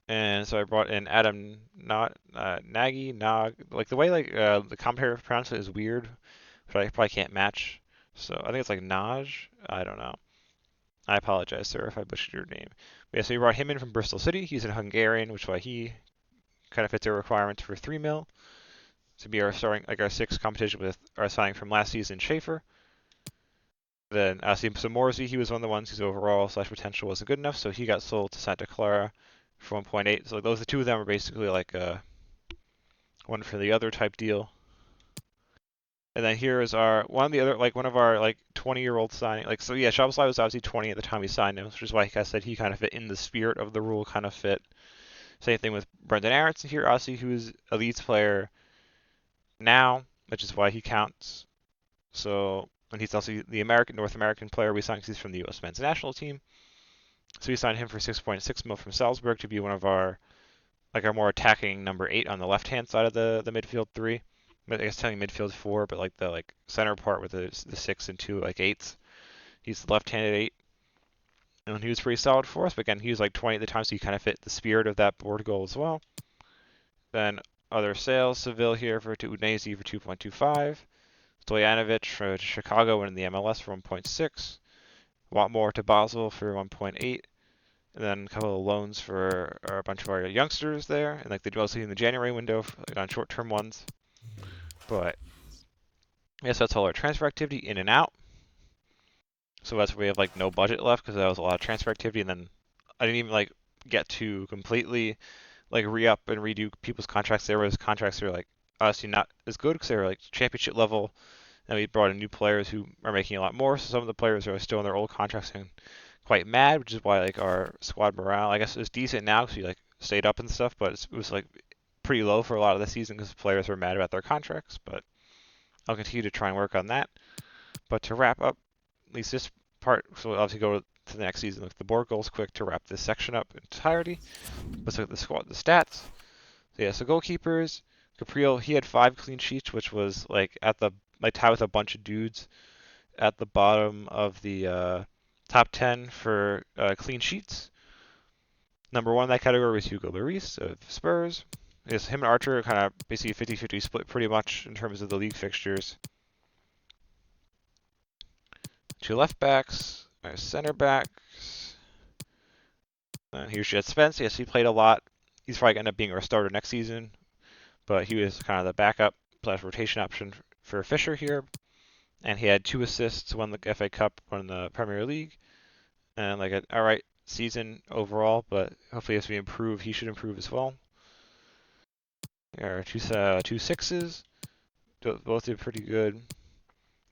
and so I brought in Adam Nagy. The way the commentator pronounce it is weird, but I probably can't match. So I think it's Naj. I don't know. I apologize, sir, if I butchered your name. But yeah, so we brought him in from Bristol City. He's a Hungarian, which is why he kind of fits our requirements for 3 mil to be our starting, our 6th competition with our signing from last season, Schaefer. Then Morrissey, he was one of the ones whose overall / potential wasn't good enough, so he got sold to Santa Clara for 1.8. So the two of them were basically one for the other type deal. And then here is our one of the other one of our 20-year-old signing. So yeah, Szoboszlai was obviously 20 at the time we signed him, which is why I said he kind of fit in the spirit of the rule, kind of fit. Same thing with Brendan Aronson here, obviously, who's a Leeds player now, which is why he counts. So, and he's also the North American player we signed because he's from the U.S. men's national team. So we signed him for 6.6 mil from Salzburg to be one of our more attacking number 8 on the left-hand side of the midfield 3. I guess technically midfield 4, but the center part with the 6 and 2 8s. He's the left-handed 8. And he was pretty solid for us, but again, he was 20 at the time, so he kind of fit the spirit of that board goal as well. Then other sales, Seville here to Udinese for 2.25. Stojanovic for Chicago and in the MLS for 1.6. Watmore to Basel for 1.8. And then a couple of loans for a bunch of our youngsters there, and they mostly in the January window on short-term ones. But yes, that's all our transfer activity in and out. So that's where we have no budget left because that was a lot of transfer activity, and then I didn't even get to completely re-up and redo people's contracts. There was contracts that were honestly not as good because they were championship level, and we brought in new players who are making a lot more. So some of the players are still in their old contracts and quite mad, which is why our squad morale, I guess, is decent now because we stayed up and stuff, but it was pretty low for a lot of the season because players were mad about their contracts. But I'll continue to try and work on that. But to wrap up at least this part, so we'll obviously go to the next season with the board goals quick to wrap this section up entirely. Let's look at the squad, the stats. So yeah, so goalkeepers, Caprio, he had 5 clean sheets, which was at the tied with a bunch of dudes at the bottom of the top 10 for clean sheets. Number 1 in that category was Hugo Lloris of Spurs. Yes, him and Archer kind of basically 50-50 split pretty much in terms of the league fixtures. 2 left backs, our center backs. And here's Djed Spence. Yes, he played a lot. He's probably going to end up being our starter next season, but he was kind of the backup / rotation option for Fisher here. And he had 2 assists, won the FA Cup, won the Premier League, and an alright season overall, but hopefully as we improve, he should improve as well. There are 2 6s, both did pretty good.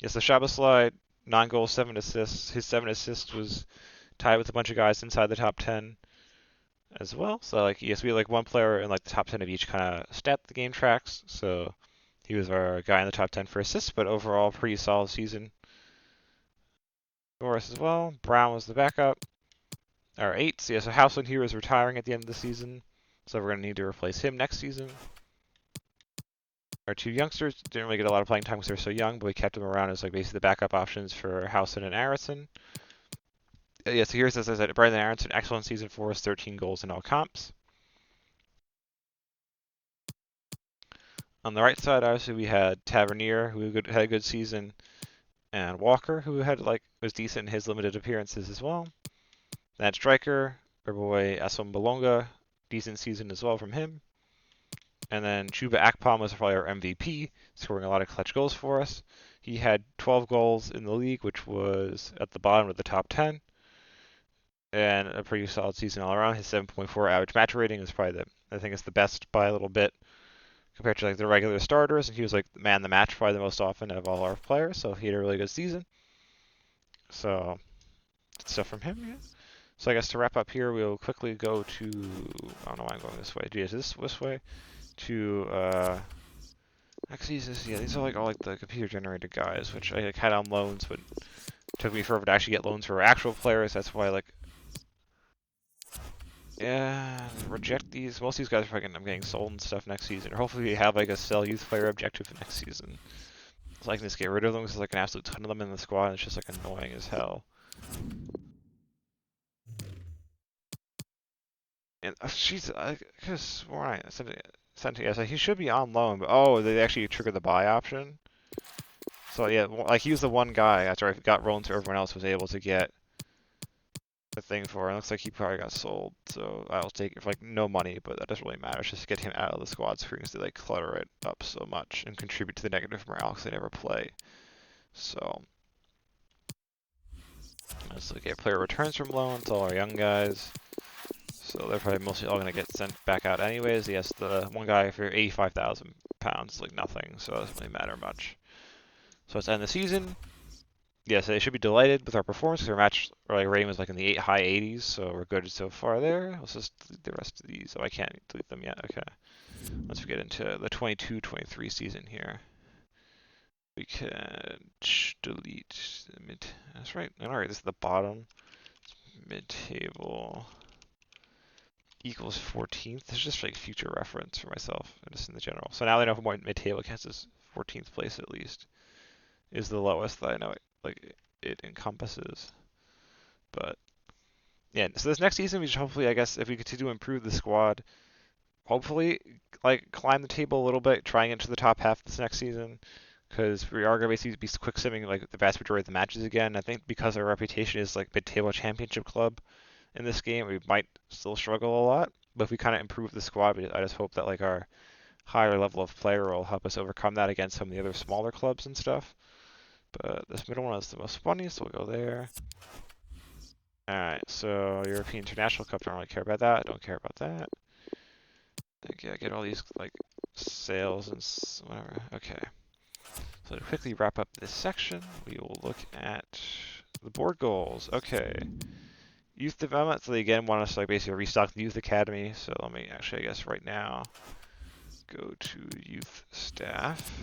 Yes, the Szoboszlai, 9 goals, 7 assists. His 7 assists was tied with a bunch of guys inside the top 10 as well. So yes, we had one player in the top 10 of each kind of stat the game tracks. So he was our guy in the top 10 for assists, but overall pretty solid season for us as well. Brown was the backup. Our 8s, yeah, so Houseland here is retiring at the end of the season, so we're going to need to replace him next season. Our 2 youngsters didn't really get a lot of playing time because they're so young, but we kept them around as basically the backup options for Houseland and Aronson. Yeah, so here's, as I said, Brendan Aronson, excellent season for us, 13 goals in all comps. On the right side, obviously, we had Tavernier, who had a good season, and Walker, who had was decent in his limited appearances as well. That striker, our boy Asom Bolonga, decent season as well from him. And then Chuba Akpom was probably our MVP, scoring a lot of clutch goals for us. He had 12 goals in the league, which was at the bottom of the top 10. And a pretty solid season all around. His 7.4 average match rating is probably I think it's the best by a little bit compared to the regular starters. And he was man the match probably the most often of all our players. So he had a really good season. So stuff from him, yeah. So I guess to wrap up here, we'll quickly go to, I don't know why I'm going this way. Geez, this way to, actually, these are all the computer generated guys, which I had on loans, but it took me forever to actually get loans for actual players. That's why yeah, reject these. Most of these guys are probably getting sold and stuff next season, or hopefully we have a sell youth player objective for next season. So I can just get rid of them because there's an absolute ton of them in the squad, and it's just annoying as hell. And jeez, I could have sworn I sent it. Yeah, so he should be on loan, but oh, they actually triggered the buy option. So yeah, he was the one guy after I got loans, everyone else was able to get the thing for. It looks like he probably got sold, so I'll take it for no money, but that doesn't really matter. It's just to get him out of the squad screens to clutter it up so much and contribute to the negative morale because they never play. So let's look at player returns from loans, all our young guys. So they're probably mostly all going to get sent back out anyways. Yes, the one guy for £85,000 is nothing, so it doesn't really matter much. So let's end the season. Yes, they should be delighted with our performance because our match rating was like in the high 80s, so we're good so far there. Let's just delete the rest of these. Oh, I can't delete them yet. Okay. Let's get into the 22-23 season here. We can delete the mid. That's right. All right, this is the bottom. Mid-table equals 14th. This is just like future reference for myself, just in the general. So now I know what mid-table counts as 14th place at least is the lowest that I know it encompasses. But yeah, so this next season we should hopefully, I guess, if we continue to improve the squad, hopefully like climb the table a little bit, trying into the top half this next season. Because we are going to basically be quick simming like the vast majority of the matches again. I think because our reputation is like mid-table championship club in this game, we might still struggle a lot. But if we kind of improve the squad, I just hope that like our higher level of player will help us overcome that against some of the other smaller clubs and stuff. But this middle one is the most funny, so we'll go there. Alright, so European International Cup, don't really care about that. Don't care about that. Okay, get all these like sales and whatever. Okay. So to quickly wrap up this section, we will look at the board goals. Okay. Youth development, so they again want us to like basically restock the youth academy. So let me actually, I guess right now, go to youth staff.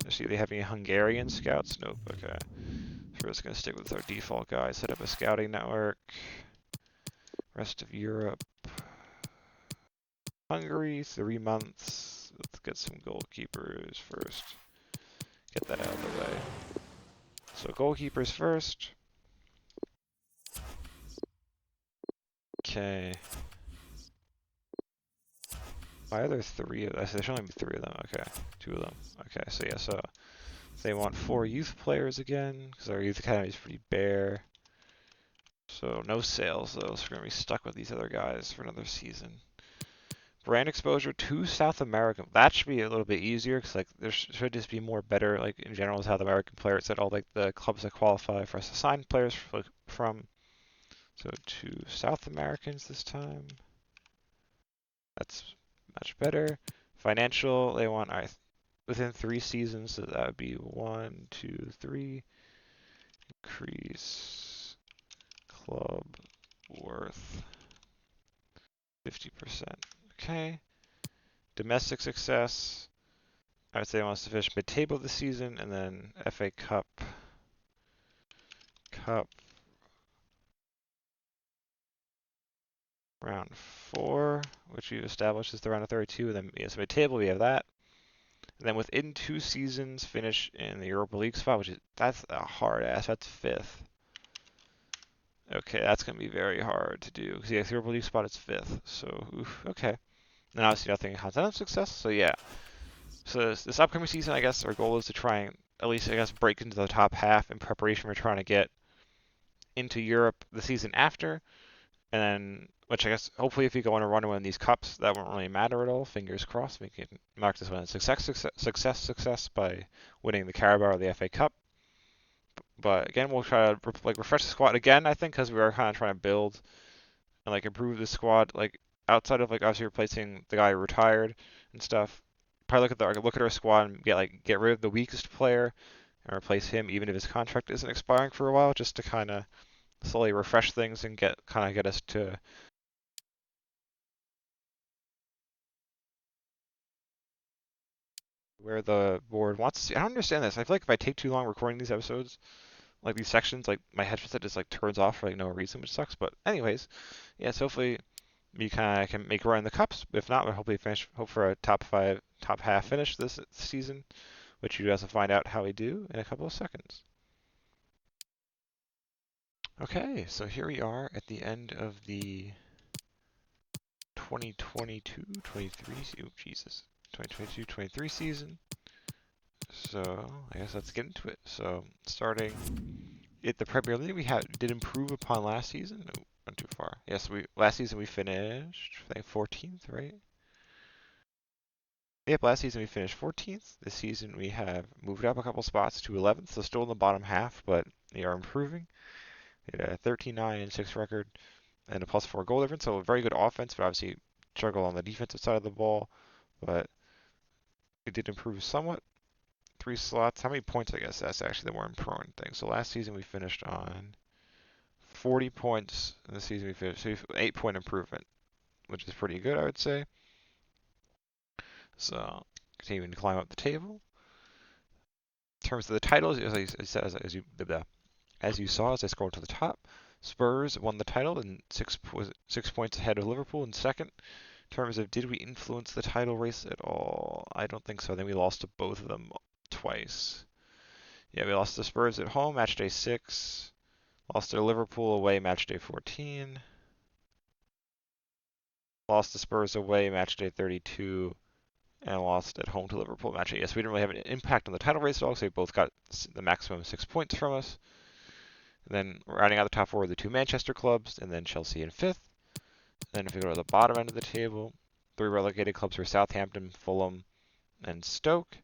Let's see, do they have any Hungarian scouts? Nope, okay. So we're just gonna stick with our default guys. Set up a scouting network. Rest of Europe. Hungary, 3 months. Let's get some goalkeepers first. Get that out of the way. So goalkeepers first. Okay. Why are there 3 of us? There should only be 3 of them. Okay. 2 of them. Okay, so yeah, so they want 4 youth players again, because our youth academy is pretty bare. So no sales though, so we're gonna be stuck with these other guys for another season. Brand exposure to South America. That should be a little bit easier because like there should just be more better like in general South American players that all like the clubs that qualify for us to sign players from. So to South Americans this time. That's much better. Financial, they want within 3 seasons, so that would be 1, 2, 3. Increase club worth 50%. Okay. Domestic success. I would say they want us to finish mid-table this season, and then FA Cup. Round 4, which we've established is the round of 32. And then yes, mid-table we have that. And then within 2 seasons, finish in the Europa League spot, which is that's a hard ass. That's 5th. Okay, that's gonna be very hard to do because the Europa League spot is 5th. So oof, okay. And obviously nothing in continental success. So yeah. So this upcoming season, I guess our goal is to try and at least I guess break into the top half in preparation for trying to get into Europe the season after. And then, which I guess, hopefully if we go on a run and win these cups, that won't really matter at all. Fingers crossed, we can mark this one as success by winning the Carabao or the FA Cup. But again, we'll try to like refresh the squad again, I think, because we are kind of trying to build and like improve the squad, like outside of like obviously replacing the guy who retired and stuff. Probably look at our squad and get rid of the weakest player and replace him, even if his contract isn't expiring for a while, just to kind of slowly refresh things and get us to where the board wants to see. I don't understand this. I feel like if I take too long recording these episodes, like these sections, like my headset just like turns off for like no reason, which sucks. But anyways, yeah. So hopefully we kind of can make a run in the cups. If not, we'll hopefully hope for a top half finish this season, which you guys will find out how we do in a couple of seconds. Okay, so here we are at the end of the 2022-23, oh Jesus, 2022-23 season. So I guess let's get into it. So starting at the Premier League, we did improve upon last season. No, went too far. Yes, last season we finished I think 14th, right? Yep, last season we finished 14th. This season we have moved up a couple spots to 11th, so still in the bottom half, but they are improving. We had a 13-9-6 record and a +4 goal difference, so a very good offense, but obviously struggle on the defensive side of the ball. But we did improve somewhat. 3 slots. How many points? I guess that's actually the more important thing. So last season we finished on 40 points. And this season we finished 8-point improvement, which is pretty good, I would say. So continuing to climb up the table. In terms of the titles, as you saw, as I scrolled to the top, Spurs won the title and 6 points ahead of Liverpool in second. In terms of did we influence the title race at all? I don't think so. I think we lost to both of them twice. Yeah, we lost to Spurs at home, match day 6. Lost to Liverpool away, match day 14. Lost to Spurs away, match day 32. And lost at home to Liverpool, match day. Yes, we didn't really have an impact on the title race at all, so we both got the maximum 6 points from us. And then rounding out the top 4 were the 2 Manchester clubs, and then Chelsea in 5th. Then if we go to the bottom end of the table, 3 relegated clubs were Southampton, Fulham, and Stoke.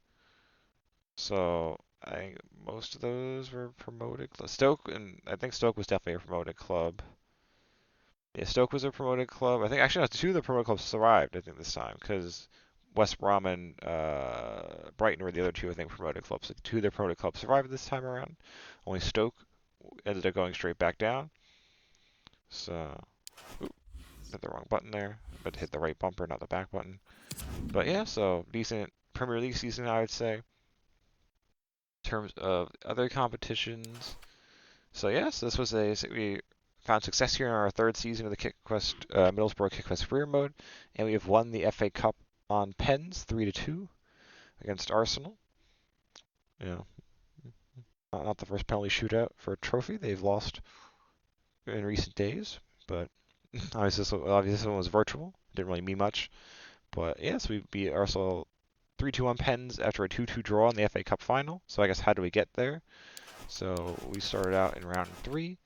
So I think most of those were promoted. I think Stoke was definitely a promoted club. Yeah, Stoke was a promoted club. I think actually no, 2 of the promoted clubs survived. I think this time because West Brom and Brighton were the other 2 I think promoted clubs. So 2 of the promoted clubs survived this time around. Only Stoke ended up going straight back down. So, hit the wrong button there, but hit the right bumper, not the back button. But yeah, so decent Premier League season, I would say. In terms of other competitions, so yes, we found success here in our 3rd season of the Middlesbrough KickQuest Career Mode, and we have won the FA Cup on pens 3-2 against Arsenal. Yeah, not the first penalty shootout for a trophy they've lost in recent days, but obviously this one was virtual. Didn't really mean much. But yes, we beat Arsenal 3-2 on pens after a 2-2 draw in the FA Cup final. So I guess how do we get there? So we started out in round 3.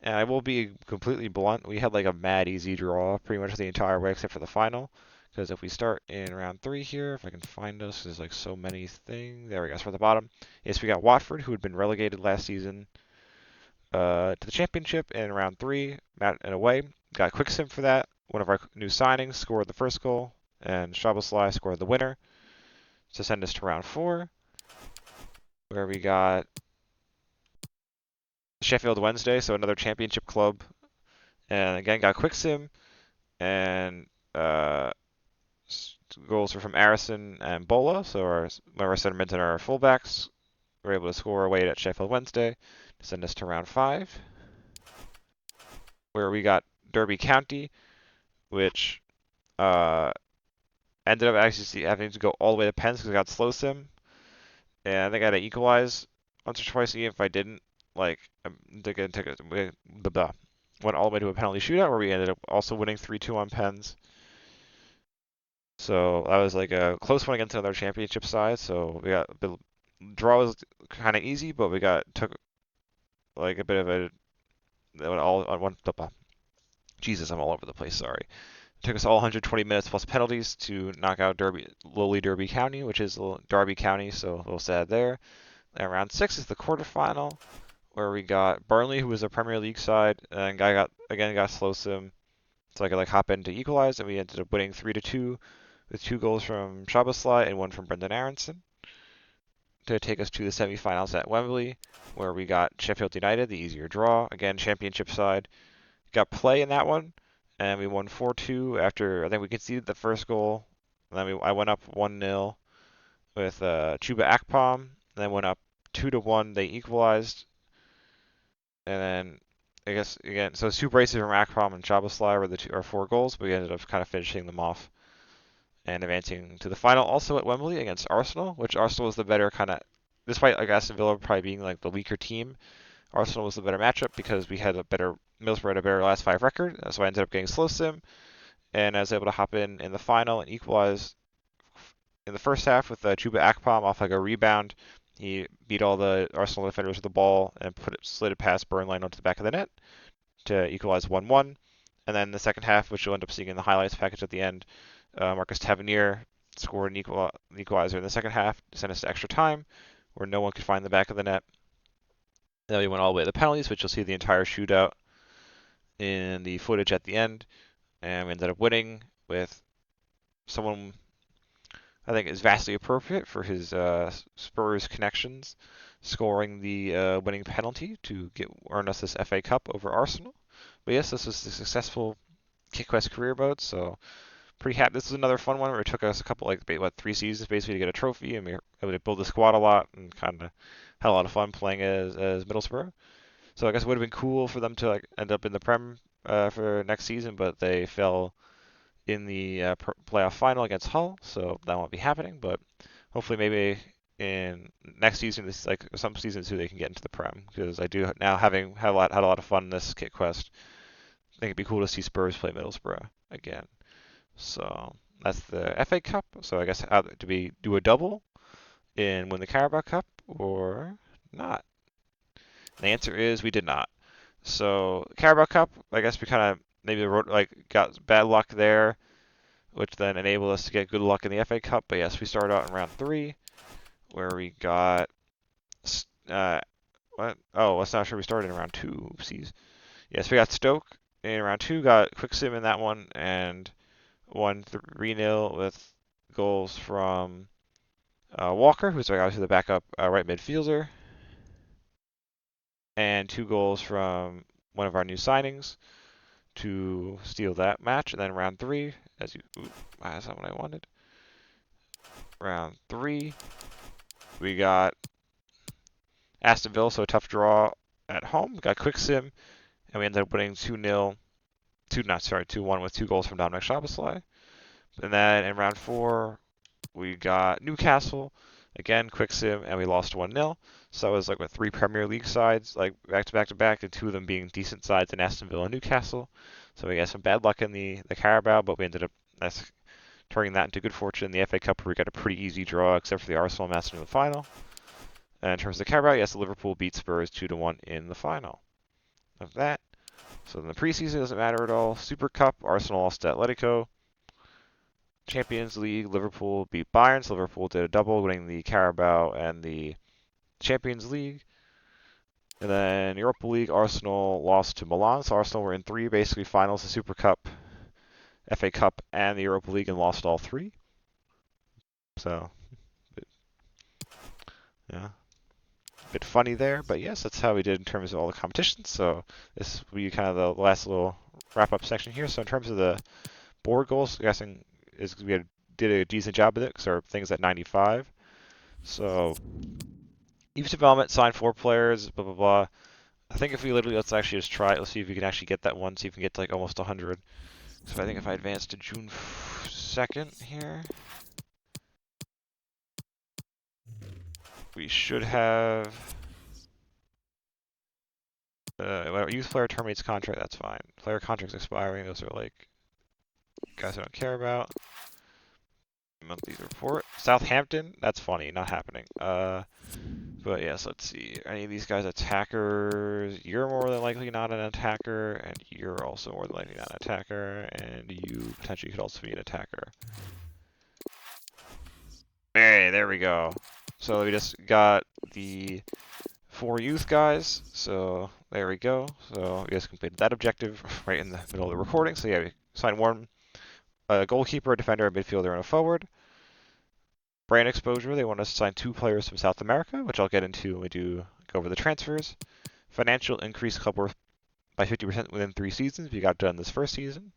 And I will be completely blunt. We had like a mad easy draw pretty much the entire way except for the final. Because if we start in round 3 here, if I can find us, there's like so many things. There we go. So at the bottom, yes, we got Watford, who had been relegated last season to the championship in round 3, and away. Got a quick sim for that. One of our new signings scored the first goal, and Szoboszlai scored the winner to send us to round 4, where we got Sheffield Wednesday, so another championship club, and again got a quick sim, and goals were from Arison and Bola, so one of our centermen and our fullbacks were able to score away at Sheffield Wednesday to send us to round 5, where we got Derby County, which ended up actually having to go all the way to pens because I got slow sim, and I think I had to equalize once or twice again. If I didn't, like, went all the way to a penalty shootout where we ended up also winning 3-2 on pens. So that was like a close one against another championship side. So we got the draw was kind of easy, but we took like a bit of a all on one. Jesus, I'm all over the place. Sorry. It took us all 120 minutes plus penalties to knock out lowly Derby County, which is Derby County, so a little sad there. And round 6 is the quarterfinal, where we got Burnley, who was a Premier League side, and got slow sim, so I could like hop in to equalize, and we ended up winning 3-2 with 2 goals from Szoboszlai and 1 from Brendan Aronson to take us to the semifinals at Wembley, where we got Sheffield United, the easier draw, again championship side. Got play in that one, and we won 4-2 after I think we conceded the first goal. And then I went up 1-0 with Chuba Akpom, and then went up 2-1. They equalized, and then I guess again, so 2 braces from Akpom and Szoboszlai were our 4 goals, but we ended up kind of finishing them off and advancing to the final, also at Wembley against Arsenal, which Arsenal was the better kind of, despite like Aston Villa probably being like the weaker team. Arsenal was the better matchup because Middlesbrough had a better last 5 record, so I ended up getting slow sim, and I was able to hop in the final and equalize in the first half with Chuba Akpom off like a rebound. He beat all the Arsenal defenders with the ball and slid it past Burnley onto the back of the net to equalize 1-1. And then the second half, which you'll end up seeing in the highlights package at the end, Marcus Tavernier scored an equalizer in the second half to send us to extra time, where no one could find the back of the net. Then we went all the way to the penalties, which you'll see the entire shootout in the footage at the end, and we ended up winning with someone I think is vastly appropriate for his Spurs connections, scoring the winning penalty to earn us this FA Cup over Arsenal. But yes, this was a successful KickQuest career mode, so pretty happy. This was another fun one where it took us a couple, 3 seasons basically to get a trophy, and we were able to build the squad a lot and kind of had a lot of fun playing as Middlesbrough. So I guess it would have been cool for them to end up in the Prem for next season, but they fell in the playoff final against Hull, so that won't be happening. But hopefully, maybe in next season, this some seasons too, they can get into the Prem, because I do now having had a lot of fun in this Kit Quest. I think it'd be cool to see Spurs play Middlesbrough again. So that's the FA Cup. So I guess do we do a double and win the Carabao Cup or not? And the answer is we did not. So Carabao Cup, I guess we kind of maybe got bad luck there, which then enabled us to get good luck in the FA Cup. But yes, we started out in round 3, where we got what? Oh, that's not sure. We started in round 2. Oopsies. Yes, we got Stoke in round 2. Got quick sim in that one and won 3-0 with goals from Walker, who's obviously the backup right midfielder, and 2 goals from one of our new signings to steal that match. And then round 3, that's not what I wanted. Round 3, we got Aston Villa, so a tough draw at home. We got quick sim, and we ended up winning 2-1 with 2 goals from Dominic Szoboszlai. And then in round 4, we got Newcastle, again quick sim, and we lost 1-0. So it was with 3 Premier League sides, back to back, and 2 of them being decent sides in Aston Villa and Newcastle. So we got some bad luck in the Carabao, but we ended up turning that into good fortune in the FA Cup, where we got a pretty easy draw, except for the Arsenal match in the final. And in terms of the Carabao, yes, Liverpool beat Spurs 2-1 in the final of that. So in the preseason, it doesn't matter at all. Super Cup, Arsenal lost to Atletico. Champions League, Liverpool beat Bayern. So Liverpool did a double, winning the Carabao and the Champions League. And then Europa League, Arsenal lost to Milan. So Arsenal were in 3 basically finals, the Super Cup, FA Cup, and the Europa League, and lost all 3. So, yeah, a bit funny there. But yes, that's how we did in terms of all the competitions. So this will be kind of the last little wrap-up section here. So in terms of the board goals, I'm guessing we did a decent job with it, because our thing's at 95. So youth development, signed 4 players, blah blah blah. I think if we literally let's actually just try it. Let's see if we can actually get that one. See if we can get to almost 100. So I think if I advance to June 2nd here, we should have youth player terminates contract. That's fine. Player contracts expiring. Those are guys I don't care about. Monthly report. Southampton. That's funny. Not happening. But yes, let's see. Any of these guys attackers? You're more than likely not an attacker, and you're also more than likely not an attacker, and you potentially could also be an attacker. Hey, there we go. So we just got the 4 youth guys. So there we go. So we just completed that objective right in the middle of the recording. So yeah, we signed 1 goalkeeper, a defender, a midfielder, and a forward. Brand exposure, they want us to sign 2 players from South America, which I'll get into when we go over the transfers. Financial increase club worth by 50% within 3 seasons. We got done this first season.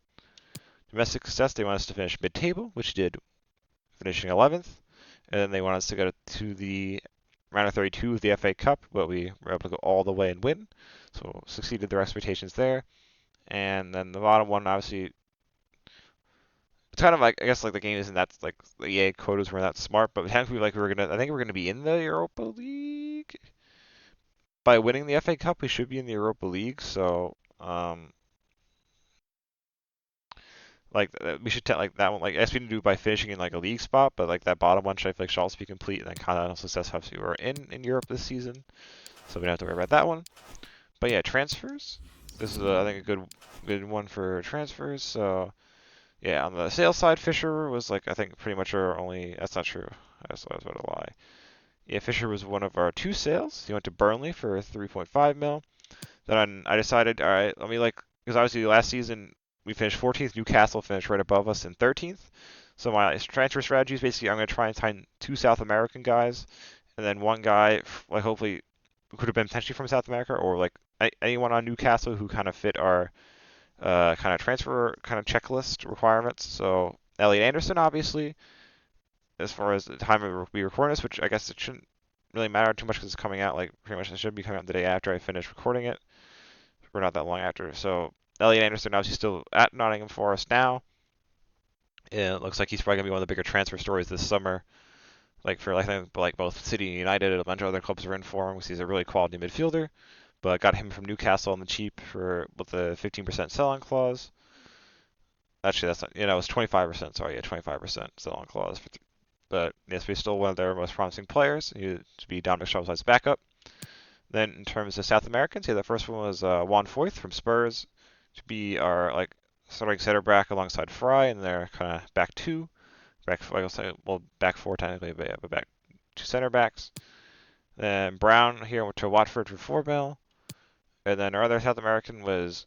Domestic success, they want us to finish mid-table, which did, finishing 11th. And then they want us to go to the round of 32 of the FA Cup, but we were able to go all the way and win. So succeeded their expectations there. And then the bottom one, obviously, it's kind of I guess the game isn't that the EA quotas weren't that smart, but technically I think we're gonna be in the Europa League by winning the FA Cup. We should be in the Europa League, so we should that one I guess we didn't do by finishing in a league spot, but that bottom one should should also be complete, and then continental success helps we were in Europe this season, so we don't have to worry about that one. But yeah, transfers. This is I think a good one for transfers. So. Yeah, on the sales side, Fisher was I think pretty much our only. That's not true. I was about to lie. Yeah, Fisher was one of our 2 sales. He went to Burnley for 3.5 mil. Then I decided, all right, let me because obviously last season we finished 14th. Newcastle finished right above us in 13th. So my transfer strategy is basically I'm going to try and sign 2 South American guys, and then one guy, like hopefully, could have been potentially from South America, or like anyone on Newcastle who kind of fit our kind of transfer kind of checklist requirements. So Elliot Anderson, obviously, as far as the time we recording this, which I guess it shouldn't really matter too much because it's coming out like pretty much it should be coming out the day after I finish recording it. We're not that long after. So Elliot Anderson obviously still at Nottingham Forest now. It looks like he's probably gonna be one of the bigger transfer stories this summer. Like for I think like both City and United and a bunch of other clubs are in for him because he's a really quality midfielder. But got him from Newcastle on the cheap for with the 15% sell-on clause. Actually, that's not, it was 25%. Sorry, yeah, 25% sell-on clause. But yes, he's still one of their most promising players. He would be Dominic Szoboszlai's backup. Then in terms of South Americans, yeah, the first one was Juan Foyth from Spurs to be our like starting center back alongside Fry, and they're kind of back two, back four technically, but yeah, but back two center backs. Then Brown here went to Watford for 4 mil, and then our other South American was,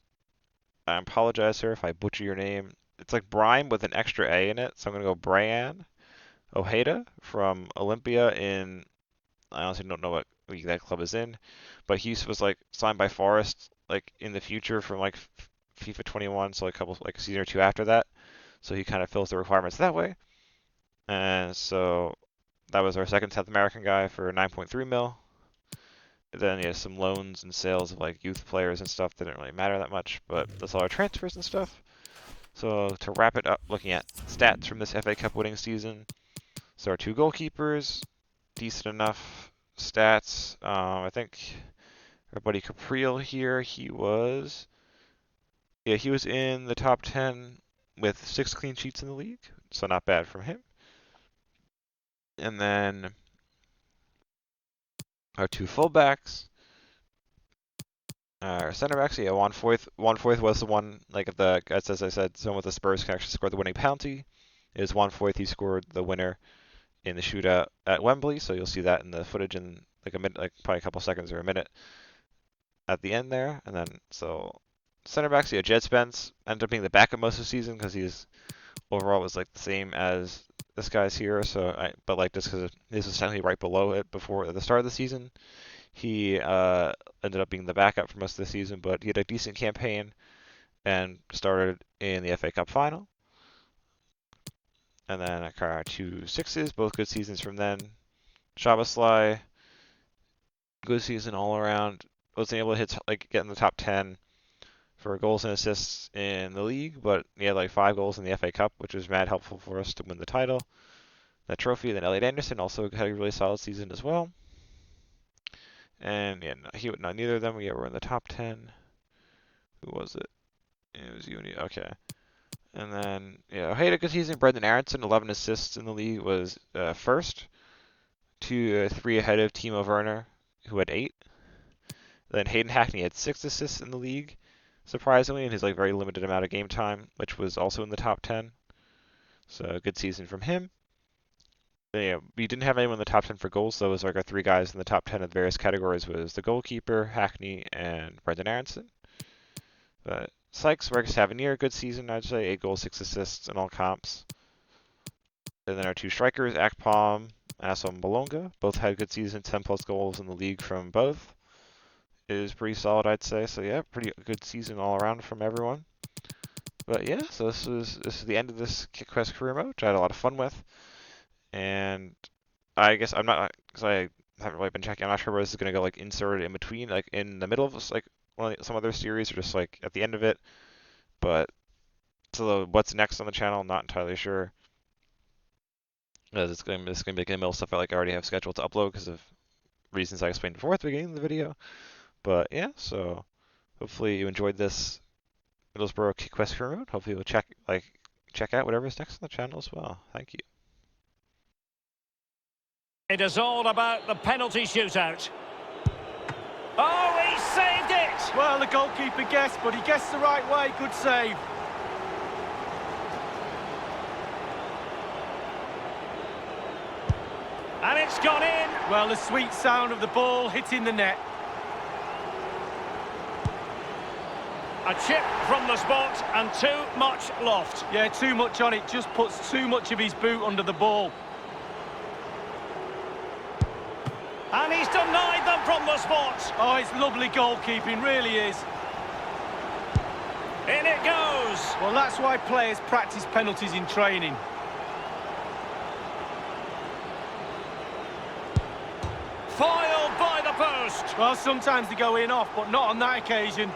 I apologize, sir, if I butcher your name. It's like Brime with an extra A in it, so I'm gonna go Brian Ojeda from Olympia in. I honestly don't know what league that club is in, but he was like signed by Forest like in the future from like FIFA 21, so like a season or two after that. So he kind of fills the requirements that way. And so that was our second South American guy for 9.3 mil. Then yeah, some loans and sales of like youth players and stuff that didn't really matter that much, but that's all our transfers and stuff. So to wrap it up, looking at stats from this FA Cup winning season. So our 2 goalkeepers, decent enough stats. I think our buddy Capriel here, he was in the top 10 with 6 clean sheets in the league, so not bad from him. And then our 2 fullbacks, our center backs, yeah, Juan Foyth was the one, like as I said, someone with the Spurs can actually score the winning penalty. It is Juan Foyth, he scored the winner in the shootout at Wembley, so you'll see that in the footage in like a minute, like probably a couple seconds or a minute at the end there. And then so center backs, yeah, Djed Spence ended up being the backup most of the season because he's overall was like the same as this guy's here. So but like just because this was technically right below it before at the start of the season, he ended up being the backup for most of the season. But he had a decent campaign and started in the FA Cup final. And then our 2 sixes, both good seasons from then. Szoboszlai, good season all around. Wasn't able to get in the top 10 for goals and assists in the league, but he had like 5 goals in the FA Cup, which was mad helpful for us to win the title, that trophy. Then Elliot Anderson also had a really solid season as well. And yeah, neither of them were in the top 10. Who was it? It was Uni. Okay. And then, yeah, Ojeda, good season. Brendan Aronson, 11 assists in the league, was first. 3 ahead of Timo Werner, who had 8. Then Hayden Hackney had 6 assists in the league, surprisingly, in his like very limited amount of game time, which was also in the top 10. So a good season from him. But, yeah, we didn't have anyone in the top 10 for goals, so it was like our 3 guys in the top 10 of various categories was the goalkeeper, Hackney, and Brendan Aronson. But Sykes, Marcus Tavernier, good season, I'd say. 8 goals, 6 assists in all comps. And then our 2 strikers, Akpom and Asom Bolonga, both had good seasons, 10 plus goals in the league from both. It is pretty solid, I'd say. So yeah, pretty good season all around from everyone. But yeah, so this is the end of this KickQuest career mode, which I had a lot of fun with. And I guess I'm not, because I haven't really been checking. I'm not sure where this is gonna go, like inserted in between, like in the middle of this, like some other series, or just like at the end of it. But so what's next on the channel, I'm not entirely sure. Because it's gonna be like in the middle stuff I already have scheduled to upload because of reasons I explained before at the beginning of the video. But yeah, so hopefully you enjoyed this Middlesbrough KickQuest career mode. Hopefully you'll check out whatever's next on the channel as well. Thank you. It is all about the penalty shootout. Oh, he saved it! Well, the goalkeeper guessed, but he guessed the right way. Good save. And it's gone in. Well, the sweet sound of the ball hitting the net. A chip from the spot and too much loft. Yeah, too much on it, just puts too much of his boot under the ball. And he's denied them from the spot. Oh, it's lovely goalkeeping, really is. In it goes. Well, that's why players practice penalties in training. Foiled by the post. Well, sometimes they go in off, but not on that occasion.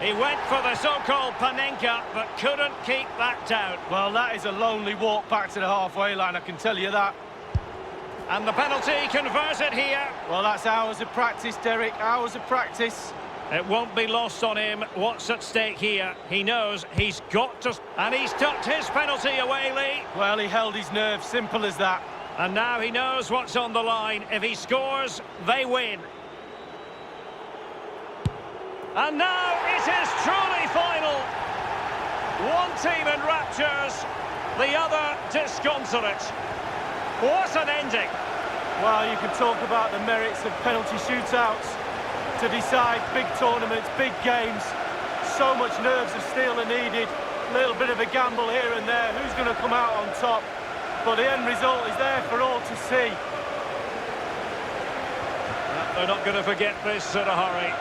He went for the so-called Panenka, but couldn't keep that down. Well, that is a lonely walk back to the halfway line, I can tell you that. And the penalty converted here. Well, that's hours of practice, Derek, hours of practice. It won't be lost on him what's at stake here. He knows he's got to... And he's tucked his penalty away, Lee. Well, he held his nerve, simple as that. And now he knows what's on the line. If he scores, they win. And now it is truly final. One team in raptures, the other disconsolate. What an ending. Well, you can talk about the merits of penalty shootouts to decide big tournaments, big games. So much nerves of steel are needed. A little bit of a gamble here and there. Who's going to come out on top? But the end result is there for all to see. They're not going to forget this in a hurry.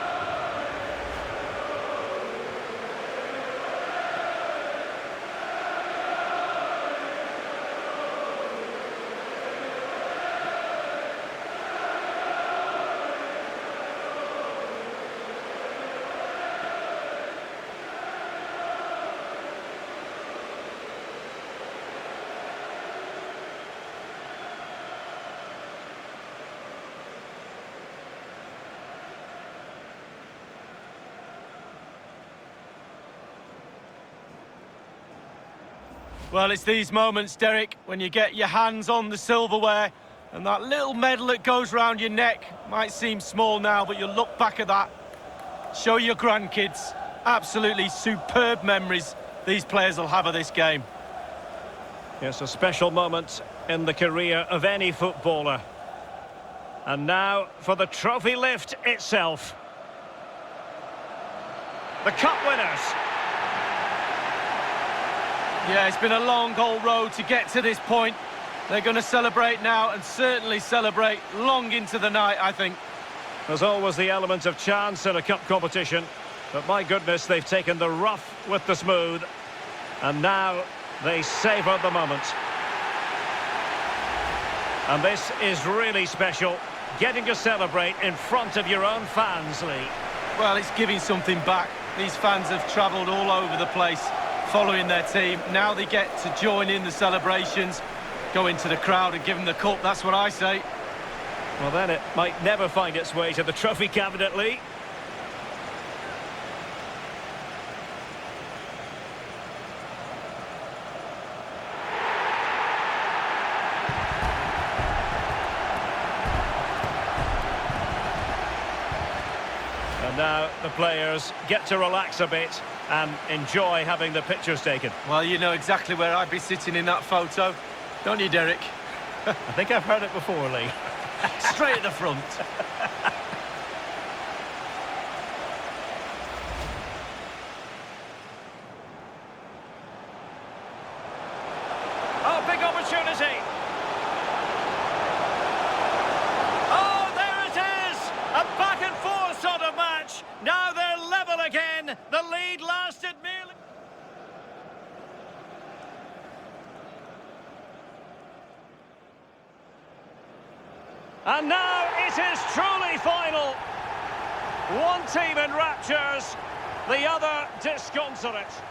Well, it's these moments, Derek, when you get your hands on the silverware and that little medal that goes round your neck might seem small now, but you'll look back at that, show your grandkids. Absolutely superb memories these players will have of this game. It's a special moment in the career of any footballer. And now for the trophy lift itself. The cup winners. Yeah, it's been a long, old road to get to this point. They're going to celebrate now and certainly celebrate long into the night, I think. There's always the element of chance in a cup competition. But my goodness, they've taken the rough with the smooth. And now they savour the moment. And this is really special. Getting to celebrate in front of your own fans, Lee. Well, it's giving something back. These fans have travelled all over the place following their team. Now they get to join in the celebrations, go into the crowd and give them the cup. That's what I say. Well, then it might never find its way to the trophy cabinet, Lee. And now the players get to relax a bit and enjoy having the pictures taken. Well, you know exactly where I'd be sitting in that photo, don't you, Derek? I think I've heard it before, Lee. Straight at the front. Oh, big opportunity. Oh, there it is. A back and forth sort of match. Now they're level again. The lead lasted merely... And now it is truly final. One team in raptures, the other disconsolate.